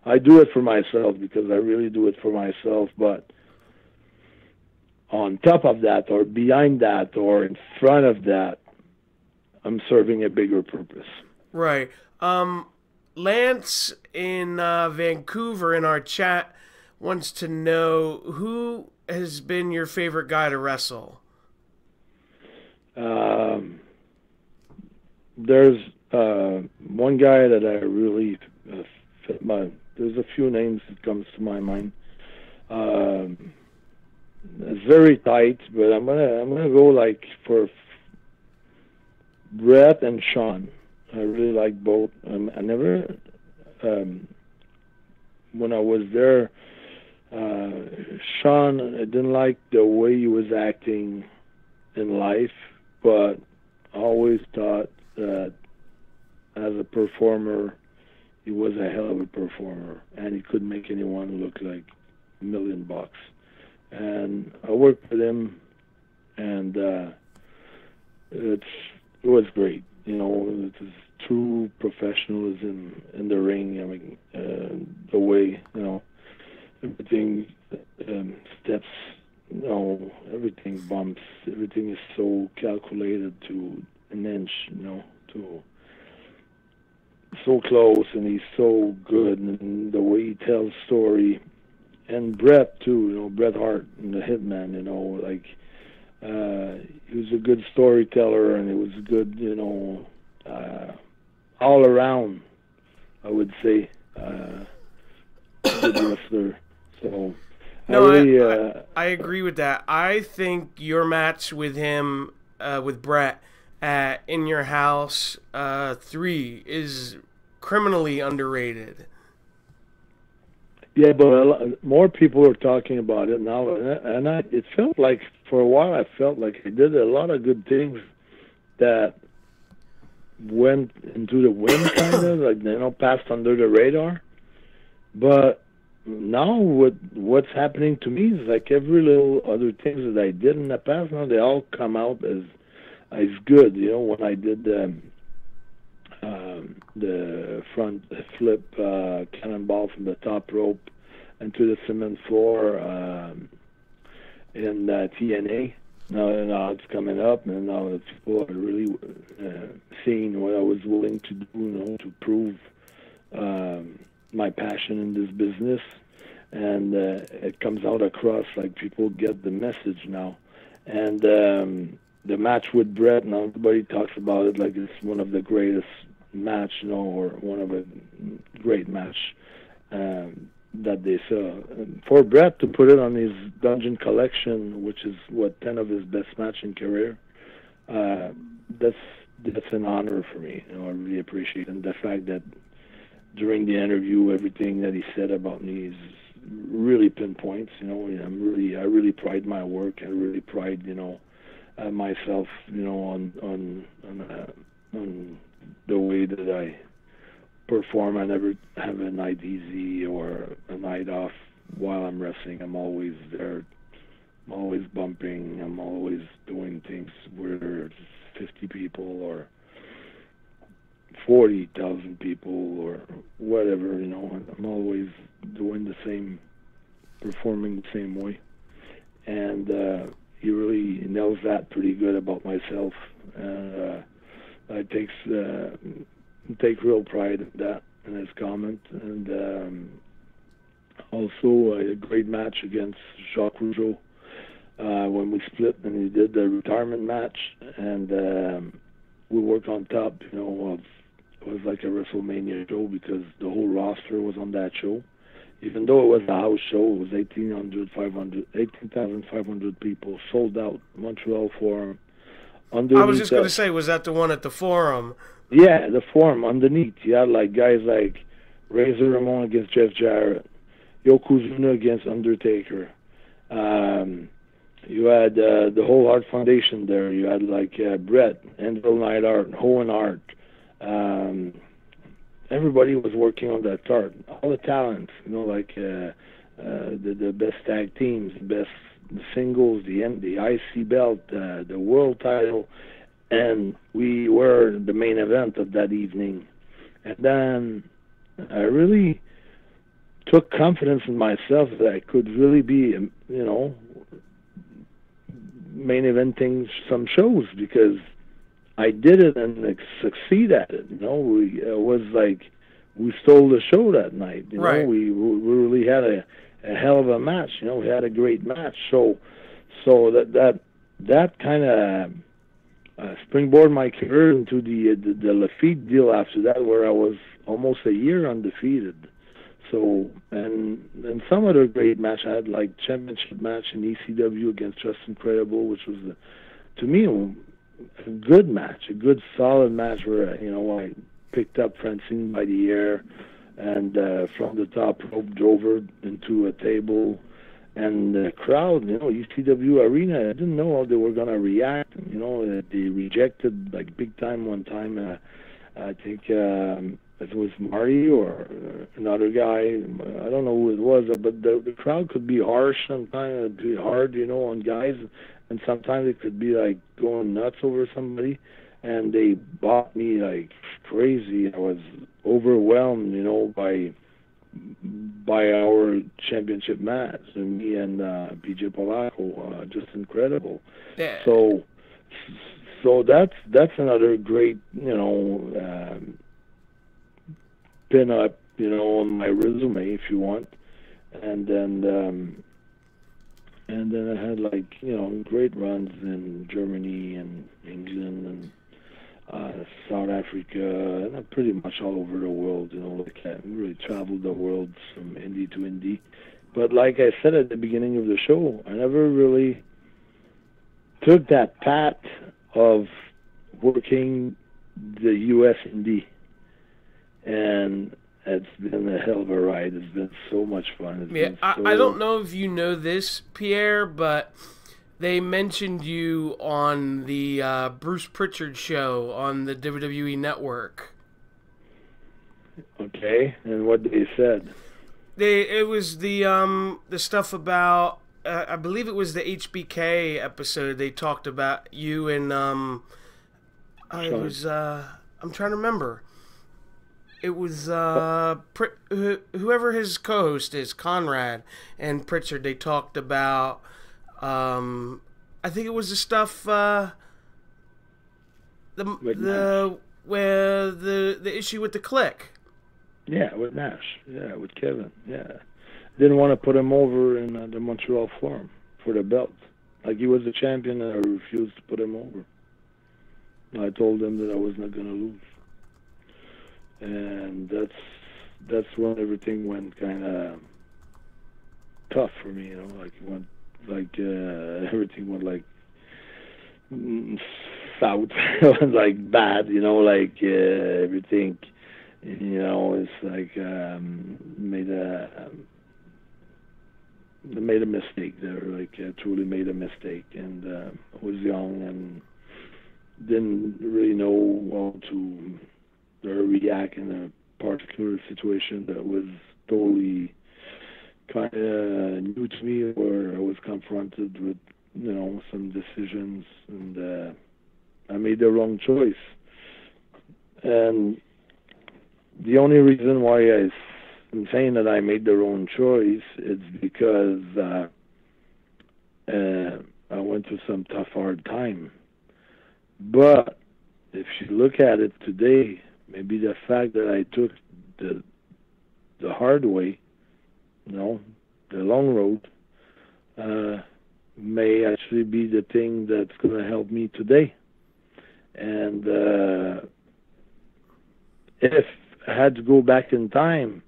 I do it for myself because I really do it for myself, but on top of that or behind that or in front of that, I'm serving a bigger purpose. Right. Lance in Vancouver in our chat wants to know who has been your favorite guy to wrestle. There's one guy that I really fit my. There's a few names that comes to my mind. It's very tight, but I'm gonna go like for Brett and Sean. I really like both. I never, when I was there, Sean, I didn't like the way he was acting in life, but I always thought that as a performer, he was a hell of a performer, and he could make anyone look like $1 million. And I worked with him, and it was great. You know, it was true professionalism in the ring. I mean, the way, you know, everything steps, you know, everything bumps, everything is so calculated to an inch, you know, to so close, and he's so good, and the way he tells story. And Bret too, you know, Bret Hart and the Hitman, you know, like he was a good storyteller, and he was good, you know, all around, I would say, good wrestler. So no, I agree with that. I think your match with him, with Bret, at In Your House 3 is criminally underrated. Yeah, but more people are talking about it now, and it felt like for a while I felt like I did a lot of good things that went into the wind, kind of like, you know, passed under the radar. But now what's happening to me is like every little other things that I did in the past, now they all come out as good. You know, when I did the front flip cannonball from the top rope into the cement floor in TNA. Now it's coming up, and now the people are really seeing what I was willing to do, you know, to prove my passion in this business. And it comes out across, like, people get the message now. And the match with Bret, now everybody talks about it like it's one of the greatest match, you know, or one of a great match that they saw. And for Bret to put it on his Dungeon Collection, which is 10 of his best match in career, that's an honor for me. You know, I really appreciate it. And the fact that during the interview, everything that he said about me is really pinpoints. You know, I really pride my work. I really pride, you know, myself, you know, on the way that I perform. I never have a night easy or a night off while I'm wrestling. I'm always there always bumping. I'm always doing things where there's 50 people or 40,000 people or whatever, I'm always doing the same, performing the same way. And he really knows that pretty good about myself. And I take real pride in that, in his comment. And also a great match against Jacques Rougeau when we split and he did the retirement match. And we worked on top, it was like a WrestleMania show because the whole roster was on that show. Even though it was a house show, it was 18,500 people, sold out, Montreal Forum. I was just going to say, was that the one at the Forum? Yeah, the Forum. Underneath, you had guys like Razor Ramon against Jeff Jarrett, Yokozuna against Undertaker. You had the whole Hart Foundation there. You had Brett, Enville Neidhart, Owen Hart. Everybody was working on that chart. All the talents, the best tag teams, the singles, the IC belt, the world title, and we were the main event of that evening. And then I really took confidence in myself that I could really be, main eventing some shows because I did it and succeed at it. It was like we stole the show that night. Right. We really had a hell of a match. We had a great match. So that kind of springboarded my career into the Lafitte deal after that, where I was almost a year undefeated. So and some other great match. I had championship match in ECW against Just Incredible, which was to me a good match, a good solid match where I picked up Francine by the ear and from the top rope drove her into a table, and the crowd, ECW arena, I didn't know how they were gonna react. They rejected big time one time. I think it was Marty or another guy. I don't know who it was, but the crowd could be harsh sometimes. It'd be hard, on guys. And sometimes it could be going nuts over somebody, and they bought me like crazy. I was overwhelmed, by our championship match, and me and PJ Polacco, just incredible. Yeah. So that's another great, pin up, on my resume if you want, and then I had great runs in Germany and England and South Africa, and pretty much all over the world. I really traveled the world from indie to indie. But like I said at the beginning of the show, I never really took that path of working the U.S. indie, and it's been a hell of a ride. It's been so much fun. I don't know if you know this, Pierre, but they mentioned you on the Bruce Pritchard show on the WWE Network. Okay, and what they said? It was the stuff about I believe it was the HBK episode. They talked about you and I'm trying to remember. It was whoever his co-host is, Conrad and Pritchard. They talked about I think it was the stuff the issue with the Click. Yeah, with Nash. Yeah, with Kevin. Yeah, didn't want to put him over in the Montreal Forum for the belt. He was the champion, and I refused to put him over. I told him that I was not going to lose. And that's when everything went kind of tough for me, everything went south, bad, everything, it's made a mistake there, truly made a mistake, and I was young and didn't really know how to react in a particular situation that was totally kind of new to me, where I was confronted with, some decisions, and I made the wrong choice. And the only reason why I'm saying that I made the wrong choice is because I went through some tough, hard time. But if you look at it today, maybe the fact that I took the hard way, the long road, may actually be the thing that's going to help me today. And if I had to go back in time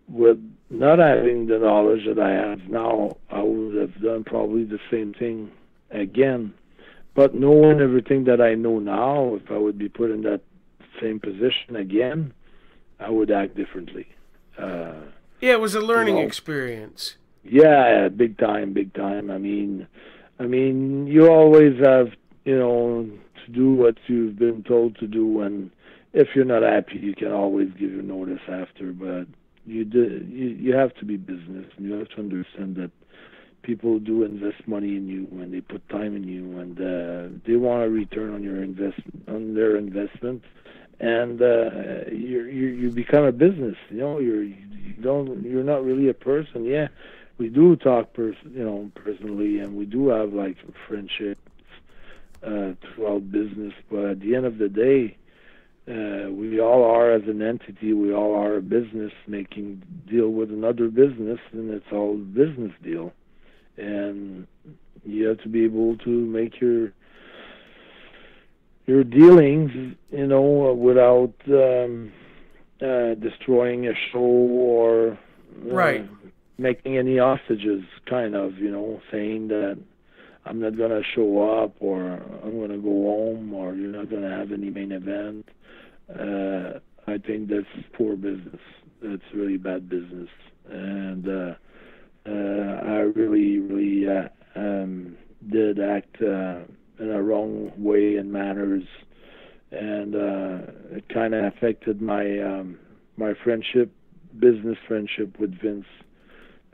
with not having the knowledge that I have now, I would have done probably the same thing again. But knowing everything that I know now, if I would be put in that same position again, I would act differently. Yeah, it was a learning experience. Yeah, big time. I mean, you always have, to do what you've been told to do, and if you're not happy, you can always give your notice after. But you have to be business, and you have to understand that people do invest money in you, and they put time in you, and they want a return on their investment, and you become a business. You're not really a person. Yeah, we do talk personally, and we do have like friendships throughout business. But at the end of the day, we all are, as an entity, we all are a business making deal with another business, and it's all a business deal. And you have to be able to make your dealings, without destroying a show or right. Making any hostages, kind of, saying that I'm not going to show up, or I'm going to go home, or you're not going to have any main event. I think that's poor business. That's really bad business. And I really, really did act in a wrong way and manners, and it kind of affected my my business friendship with Vince,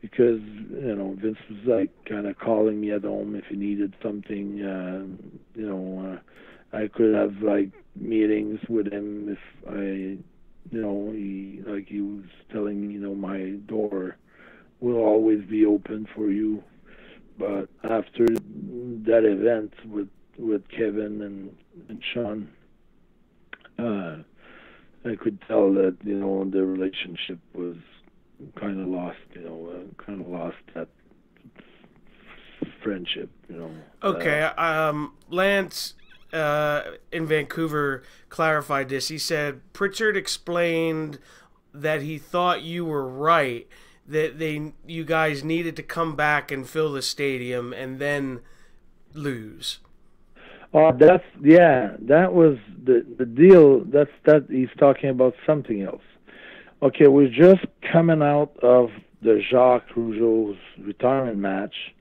because Vince was like kind of calling me at home if he needed something. I could have like meetings with him if he was telling me, my door will always be open for you. But after that event with Kevin and Sean, I could tell that the relationship was kind of lost. Lost that friendship. Okay, Lance in Vancouver clarified this. He said Pritchard explained that he thought you were right, that you guys needed to come back and fill the stadium and then lose. That was the deal. That he's talking about something else. Okay, we're just coming out of the Jacques Rougeau's retirement match,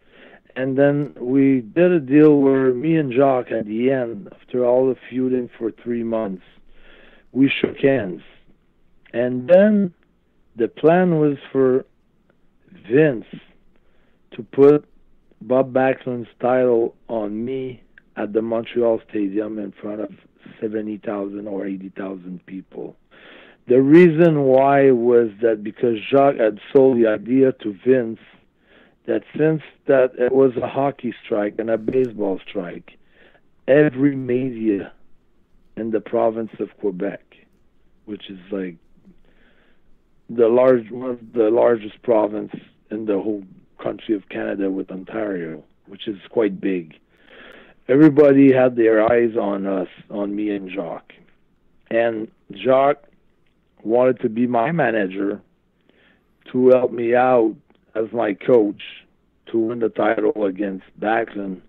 and then we did a deal where me and Jacques, at the end, after all the feuding for 3 months, we shook hands. And then the plan was for Vince to put Bob Backlund's title on me at the Montreal Stadium in front of 70,000 or 80,000 people. The reason why was that because Jacques had sold the idea to Vince that since that it was a hockey strike and a baseball strike, every media in the province of Quebec, which is like one of the largest province in the whole country of Canada with Ontario, which is quite big, everybody had their eyes on us, on me and Jacques. And Jacques wanted to be my manager to help me out as my coach to win the title against Backlund,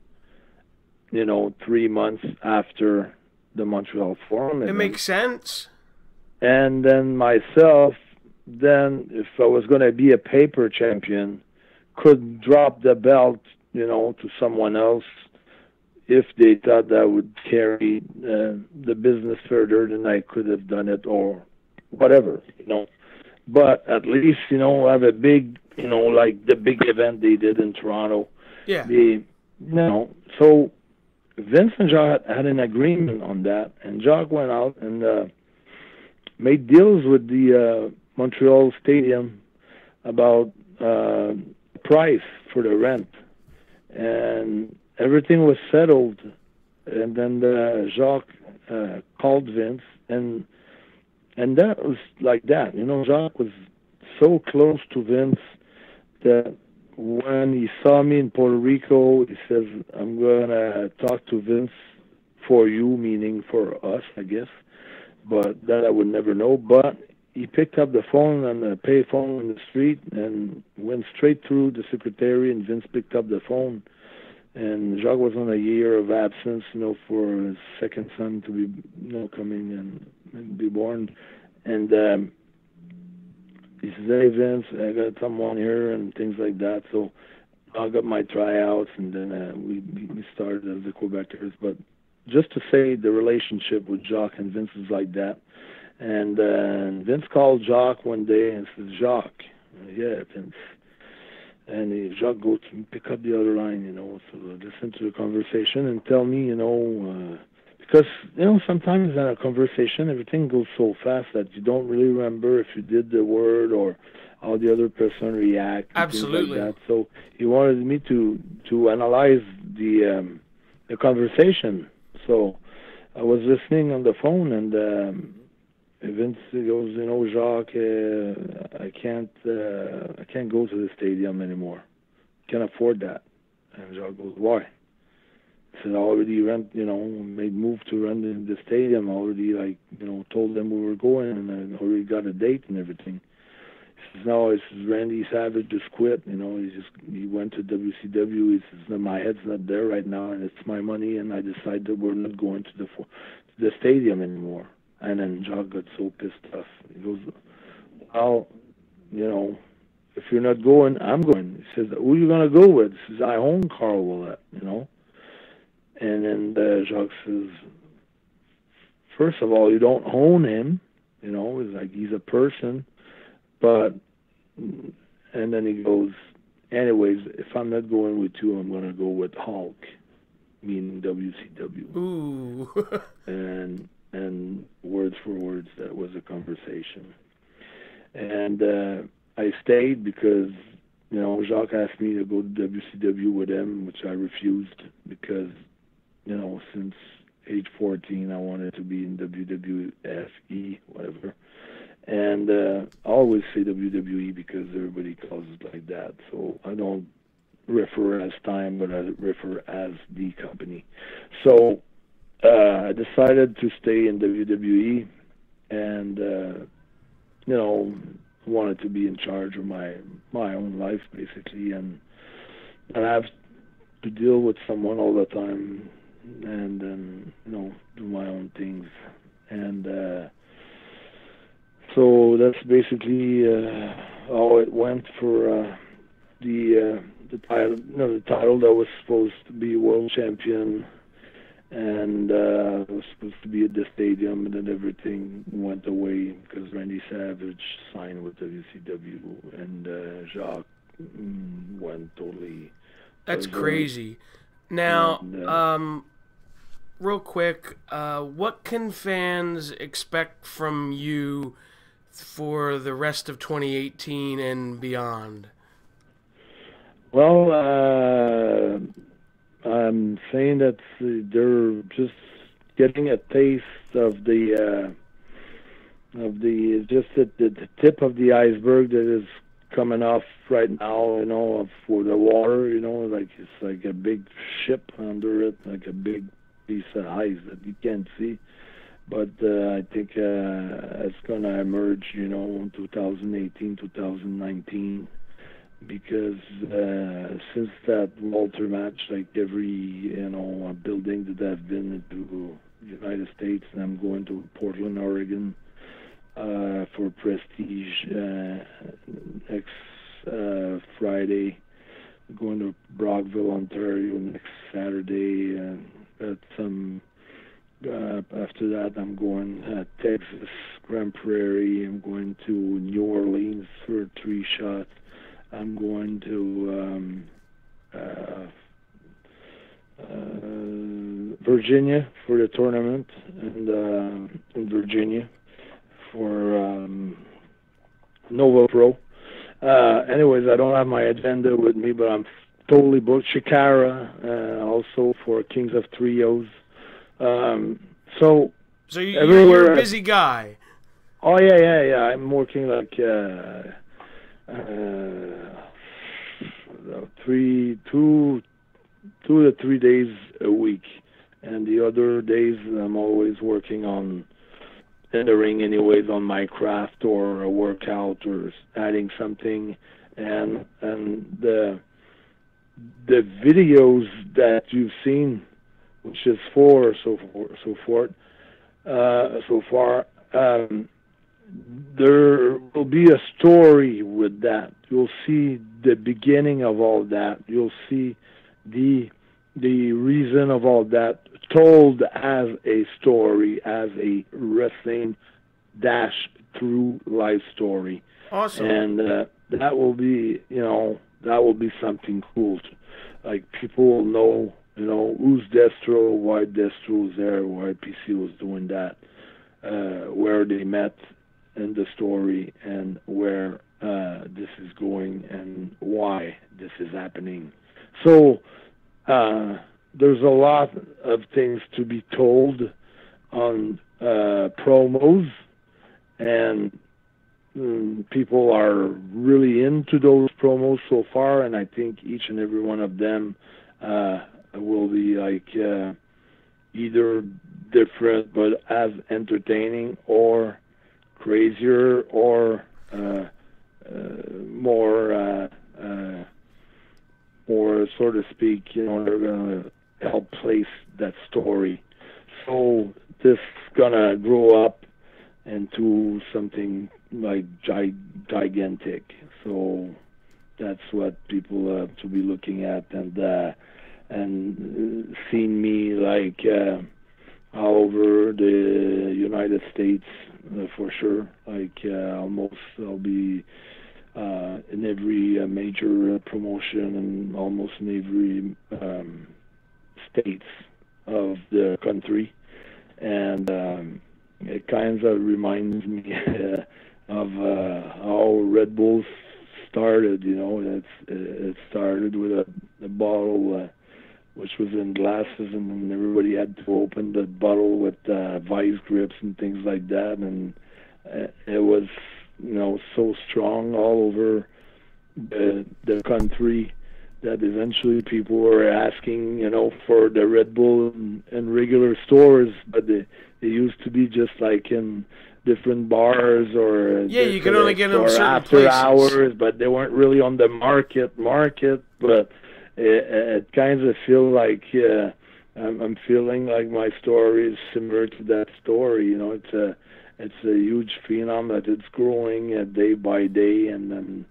3 months after the Montreal Forum event. It makes sense. And then myself, if I was going to be a paper champion, could drop the belt, to someone else if they thought that would carry the business further than I could have done it, or whatever, but at least, have a big, like the big event they did in Toronto. Yeah. So Vince and Jacques had an agreement on that, and Jacques went out and made deals with the Montreal Stadium about price for the rent, and everything was settled. And then Jacques called Vince, and that was like that. Jacques was so close to Vince that when he saw me in Puerto Rico, he says, "I'm gonna talk to Vince for you," meaning for us, I guess. But that I would never know. But he picked up the phone on the pay phone in the street and went straight through the secretary, and Vince picked up the phone. And Jacques was on a year of absence, for his second son to be, coming and be born. And he says, "Hey, Vince, I got someone here," and things like that. So I got my tryouts, and then we started as the Quebecers. But just to say, the relationship with Jacques and Vince is like that. And Vince called Jacques one day and says, "Jacques, yeah, Vince." And Jacques goes to pick up the other line, so listen to the conversation and tell me, because, sometimes in a conversation, everything goes so fast that you don't really remember if you did the word or how the other person reacts. Absolutely. Like that. So he wanted me to analyze the conversation. So I was listening on the phone, and Vince goes, "Jacques, I can't go to the stadium anymore. Can't afford that." And Jacques goes, "Why?" I said, "I already made move to rent the stadium. I already told them we were going, and I already got a date and everything." He says, "No, it's Randy Savage just quit. He went to WCW. He says, no, my head's not there right now, and it's my money, and I decided we're not going to the stadium anymore." And then Jacques got so pissed off. He goes, "Well, if you're not going, I'm going." He says, "Who are you going to go with?" He says, "I own Carl Ouellet, And then Jacques says, "First of all, you don't own him. It's like he's a person." But, and then he goes, "Anyways, if I'm not going with you, I'm going to go with Hulk," meaning WCW. Ooh. And words for words, that was a conversation. And I stayed because, Jacques asked me to go to WCW with him, which I refused because, since age 14, I wanted to be in WWF, whatever. And I always say WWE because everybody calls it like that. So I don't refer as time, but I refer as the company. So I decided to stay in WWE, and wanted to be in charge of my own life, basically, and have to deal with someone all the time, and then do my own things, and so that's basically how it went for the title. The title that was supposed to be world champion. And it was supposed to be at the stadium, and then everything went away because Randy Savage signed with WCW, and Jacques went totally. That's crazy. Now, real quick, what can fans expect from you for the rest of 2018 and beyond? Well, I'm saying that they're just getting a taste of the tip of the iceberg that is coming off right now, for the water, like it's like a big ship under it, like a big piece of ice that you can't see. But I think it's going to emerge, in 2018, 2019. Because since that Walter match, like every building that I've been into the United States, and I'm going to Portland, Oregon for Prestige next Friday. Going to Brockville, Ontario next Saturday, at some After that, I'm going Texas, Grand Prairie. I'm going to New Orleans for 3 shots. I'm going to Virginia for the tournament, and in Virginia for Nova Pro. Anyways, I don't have my agenda with me, but I'm totally booked. Shikara, also for Kings of Trios. So you're a busy guy. Oh yeah. I'm working like 2 to 3 days a week, and the other days I'm always working on in the ring, anyways, on my craft or a workout or adding something, and the videos that you've seen, which is 4 so far. There will be a story with that. You'll see the beginning of all that. You'll see the reason of all that told as a story, as a wrestling dash through life story. Awesome. And that will be, that will be something cool. Like, people will know, who's Destro, why Destro is there, why PCO is doing that, where they met in the story, and where this is going, and why this is happening. So there's a lot of things to be told on promos, and people are really into those promos so far, and I think each and every one of them will be like either different but as entertaining, or crazier, or more, so to speak, they're going to help place that story. So this is going to grow up into something like gigantic. So that's what people have to be looking at, and seeing me like all over the United States, for sure. Like I'll be in every major promotion, and almost in every states of the country, and it kind of reminds me of how Red Bull started. It started with a bottle which was in glasses, and then everybody had to open the bottle with vice grips and things like that, and it was so strong all over the country that eventually people were asking for the Red Bull in regular stores, but they used to be just like in different bars, or you can only get them certain after places. hours, but they weren't really on the market. But it kind of feel like I'm feeling like my story is similar to that story. It's a huge phenom that it's growing day by day, and then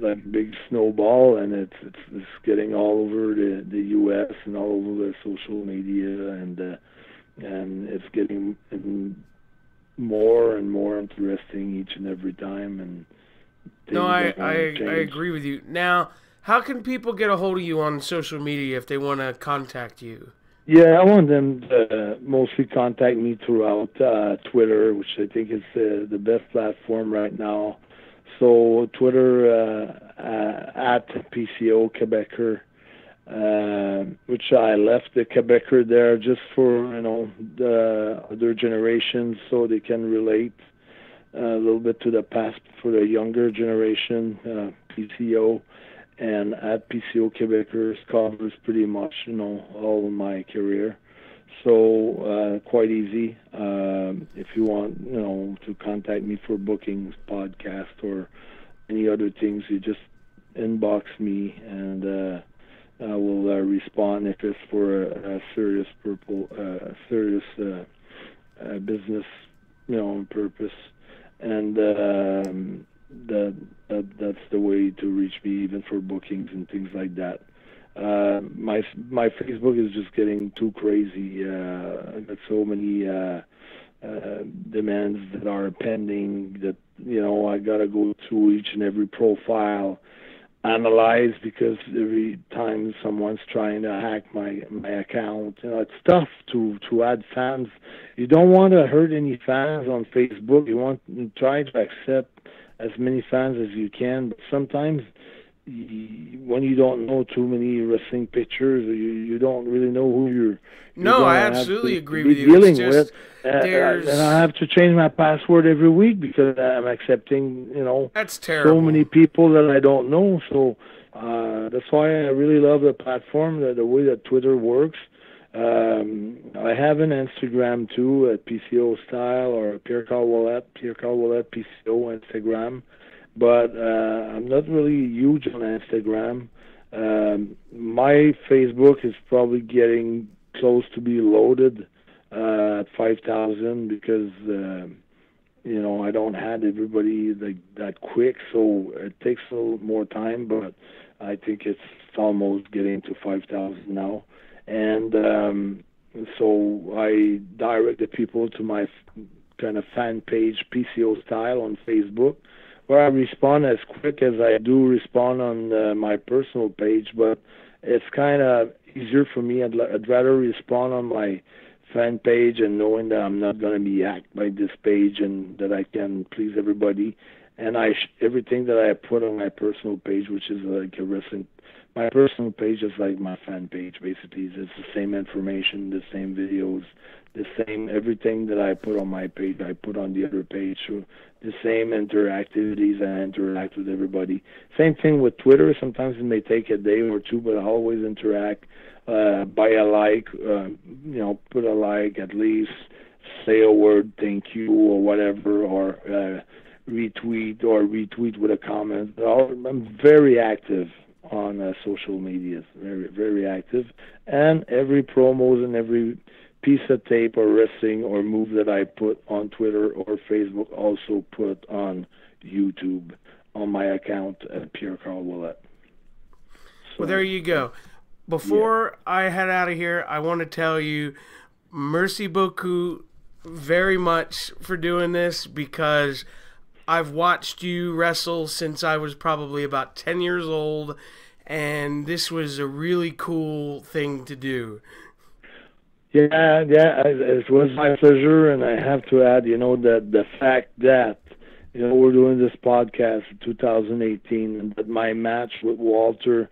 like big snowball, and it's getting all over the U.S. and all over the social media, and it's getting more and more interesting each and every time. And no, I agree with you. Now, how can people get a hold of you on social media if they want to contact you? Yeah, I want them to mostly contact me throughout Twitter, which I think is the best platform right now. So Twitter at PCO Quebecer, which I left the Quebecer there just for the other generations, so they can relate a little bit to the past for the younger generation. PCO. And at PCO Quebecer covers pretty much, all of my career. So quite easy. If you want, to contact me for bookings, podcast, or any other things, you just inbox me, and I will respond if it's for a serious business, purpose. And that's the way to reach me, even for bookings and things like that. My Facebook is just getting too crazy. I got so many demands that are pending that I gotta go through each and every profile, analyze, because every time someone's trying to hack my account, it's tough to add fans. You don't want to hurt any fans on Facebook. You want to try to accept as many fans as you can, but sometimes when you don't know too many wrestling pictures, you don't really know who you're no, I absolutely agree with you. Dealing it's just, with, and I have to change my password every week because I'm accepting, that's terrible. so many people that I don't know. So that's why I really love the platform, the way that Twitter works. I have an Instagram too, at PCO Style, or Pierre Carl Ouellet PCO Instagram. But I'm not really huge on Instagram. My Facebook is probably getting close to be loaded at 5,000 because I don't have everybody that quick, so it takes a little more time. But I think it's almost getting to 5,000 now, and so I direct the people to my kind of fan page, PCO Style, on Facebook, where I respond as quick as I do respond on my personal page, but it's kind of easier for me. I'd rather respond on my fan page and knowing that I'm not going to be hacked by this page and that I can please everybody. And everything that I put on my personal page, which is like a wrestling, my personal page is like my fan page, basically. It's the same information, the same videos, the same everything that I put on my page, I put on the other page. So the same interactivities, I interact with everybody. Same thing with Twitter. Sometimes it may take a day or two, but I always interact. By a like, put a like at least, say a word, thank you, or whatever, or retweet with a comment. I'm very active on social media, very, very active. And every promos and every piece of tape or wrestling or move that I put on Twitter or Facebook, also put on YouTube on my account at Pierre Carl Ouellet. So, well, there you go. Before I head out of here, I want to tell you, merci beaucoup very much for doing this, because I've watched you wrestle since I was probably about 10 years old, and this was a really cool thing to do. Yeah, it was my pleasure, and I have to add, that the fact that, we're doing this podcast in 2018, and that my match with Walter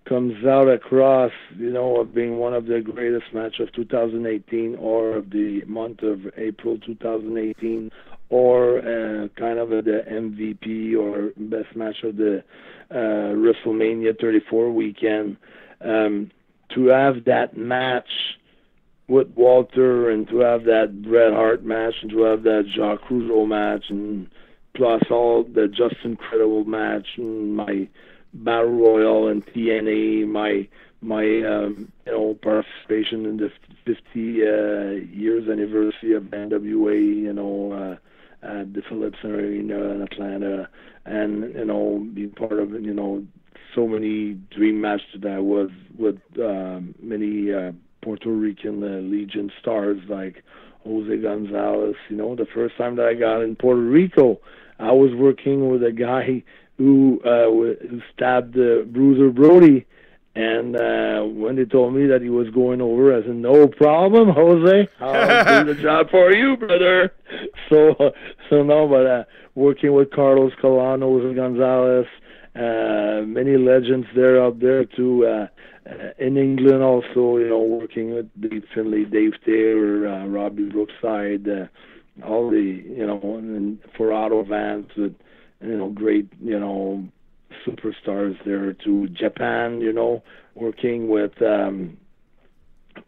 comes out across, of being one of the greatest match of 2018, or of the month of April 2018, or kind of the MVP or best match of the WrestleMania 34 weekend. To have that match with Walter, and to have that Bret Hart match, and to have that Jacques Rougeau match, and plus all the Just Incredible match, and my Battle Royal and TNA, my participation in the 50 years anniversary of NWA, at the Phillips Arena in Atlanta, and being part of so many dream matches that I was with many Puerto Rican Legion stars like Jose Gonzalez. The first time that I got in Puerto Rico, I was working with a guy who stabbed Bruiser Brody, and when they told me that he was going over, I said, "No problem, Jose. I'll do the job for you, brother." So no, but working with Carlos Colon, Jose Gonzalez, many legends out there too. In England also, working with Dave Finlay, Dave Taylor, Robbie Brookside, all the, and for Otto Vance, with great, superstars there, to Japan, working with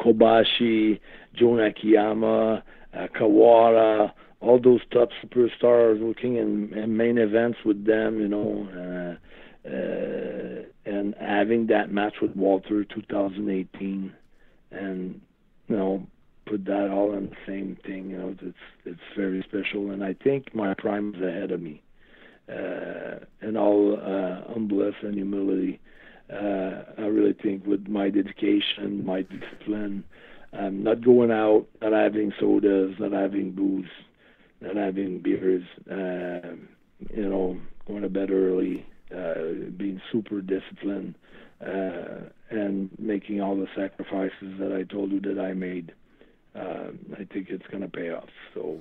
Kobashi, Jun Akiyama, Kawara, all those top superstars, working in main events with them, and having that match with Walter 2018, and put that all in the same thing. It's very special, and I think my prime is ahead of me. In all humbleness and humility, I really think with my dedication, my discipline, not going out, not having sodas, not having booze, not having beers, going to bed early, being super disciplined, and making all the sacrifices that I told you that I made. I think it's going to pay off. So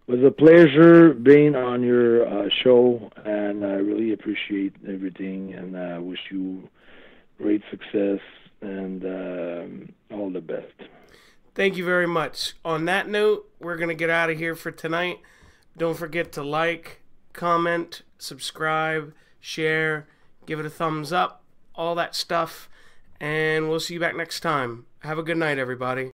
it was a pleasure being on your show, and I really appreciate everything, and I wish you great success and all the best. Thank you very much. On that note, we're going to get out of here for tonight. Don't forget to like, comment, subscribe, share, give it a thumbs up, all that stuff, and we'll see you back next time. Have a good night, everybody.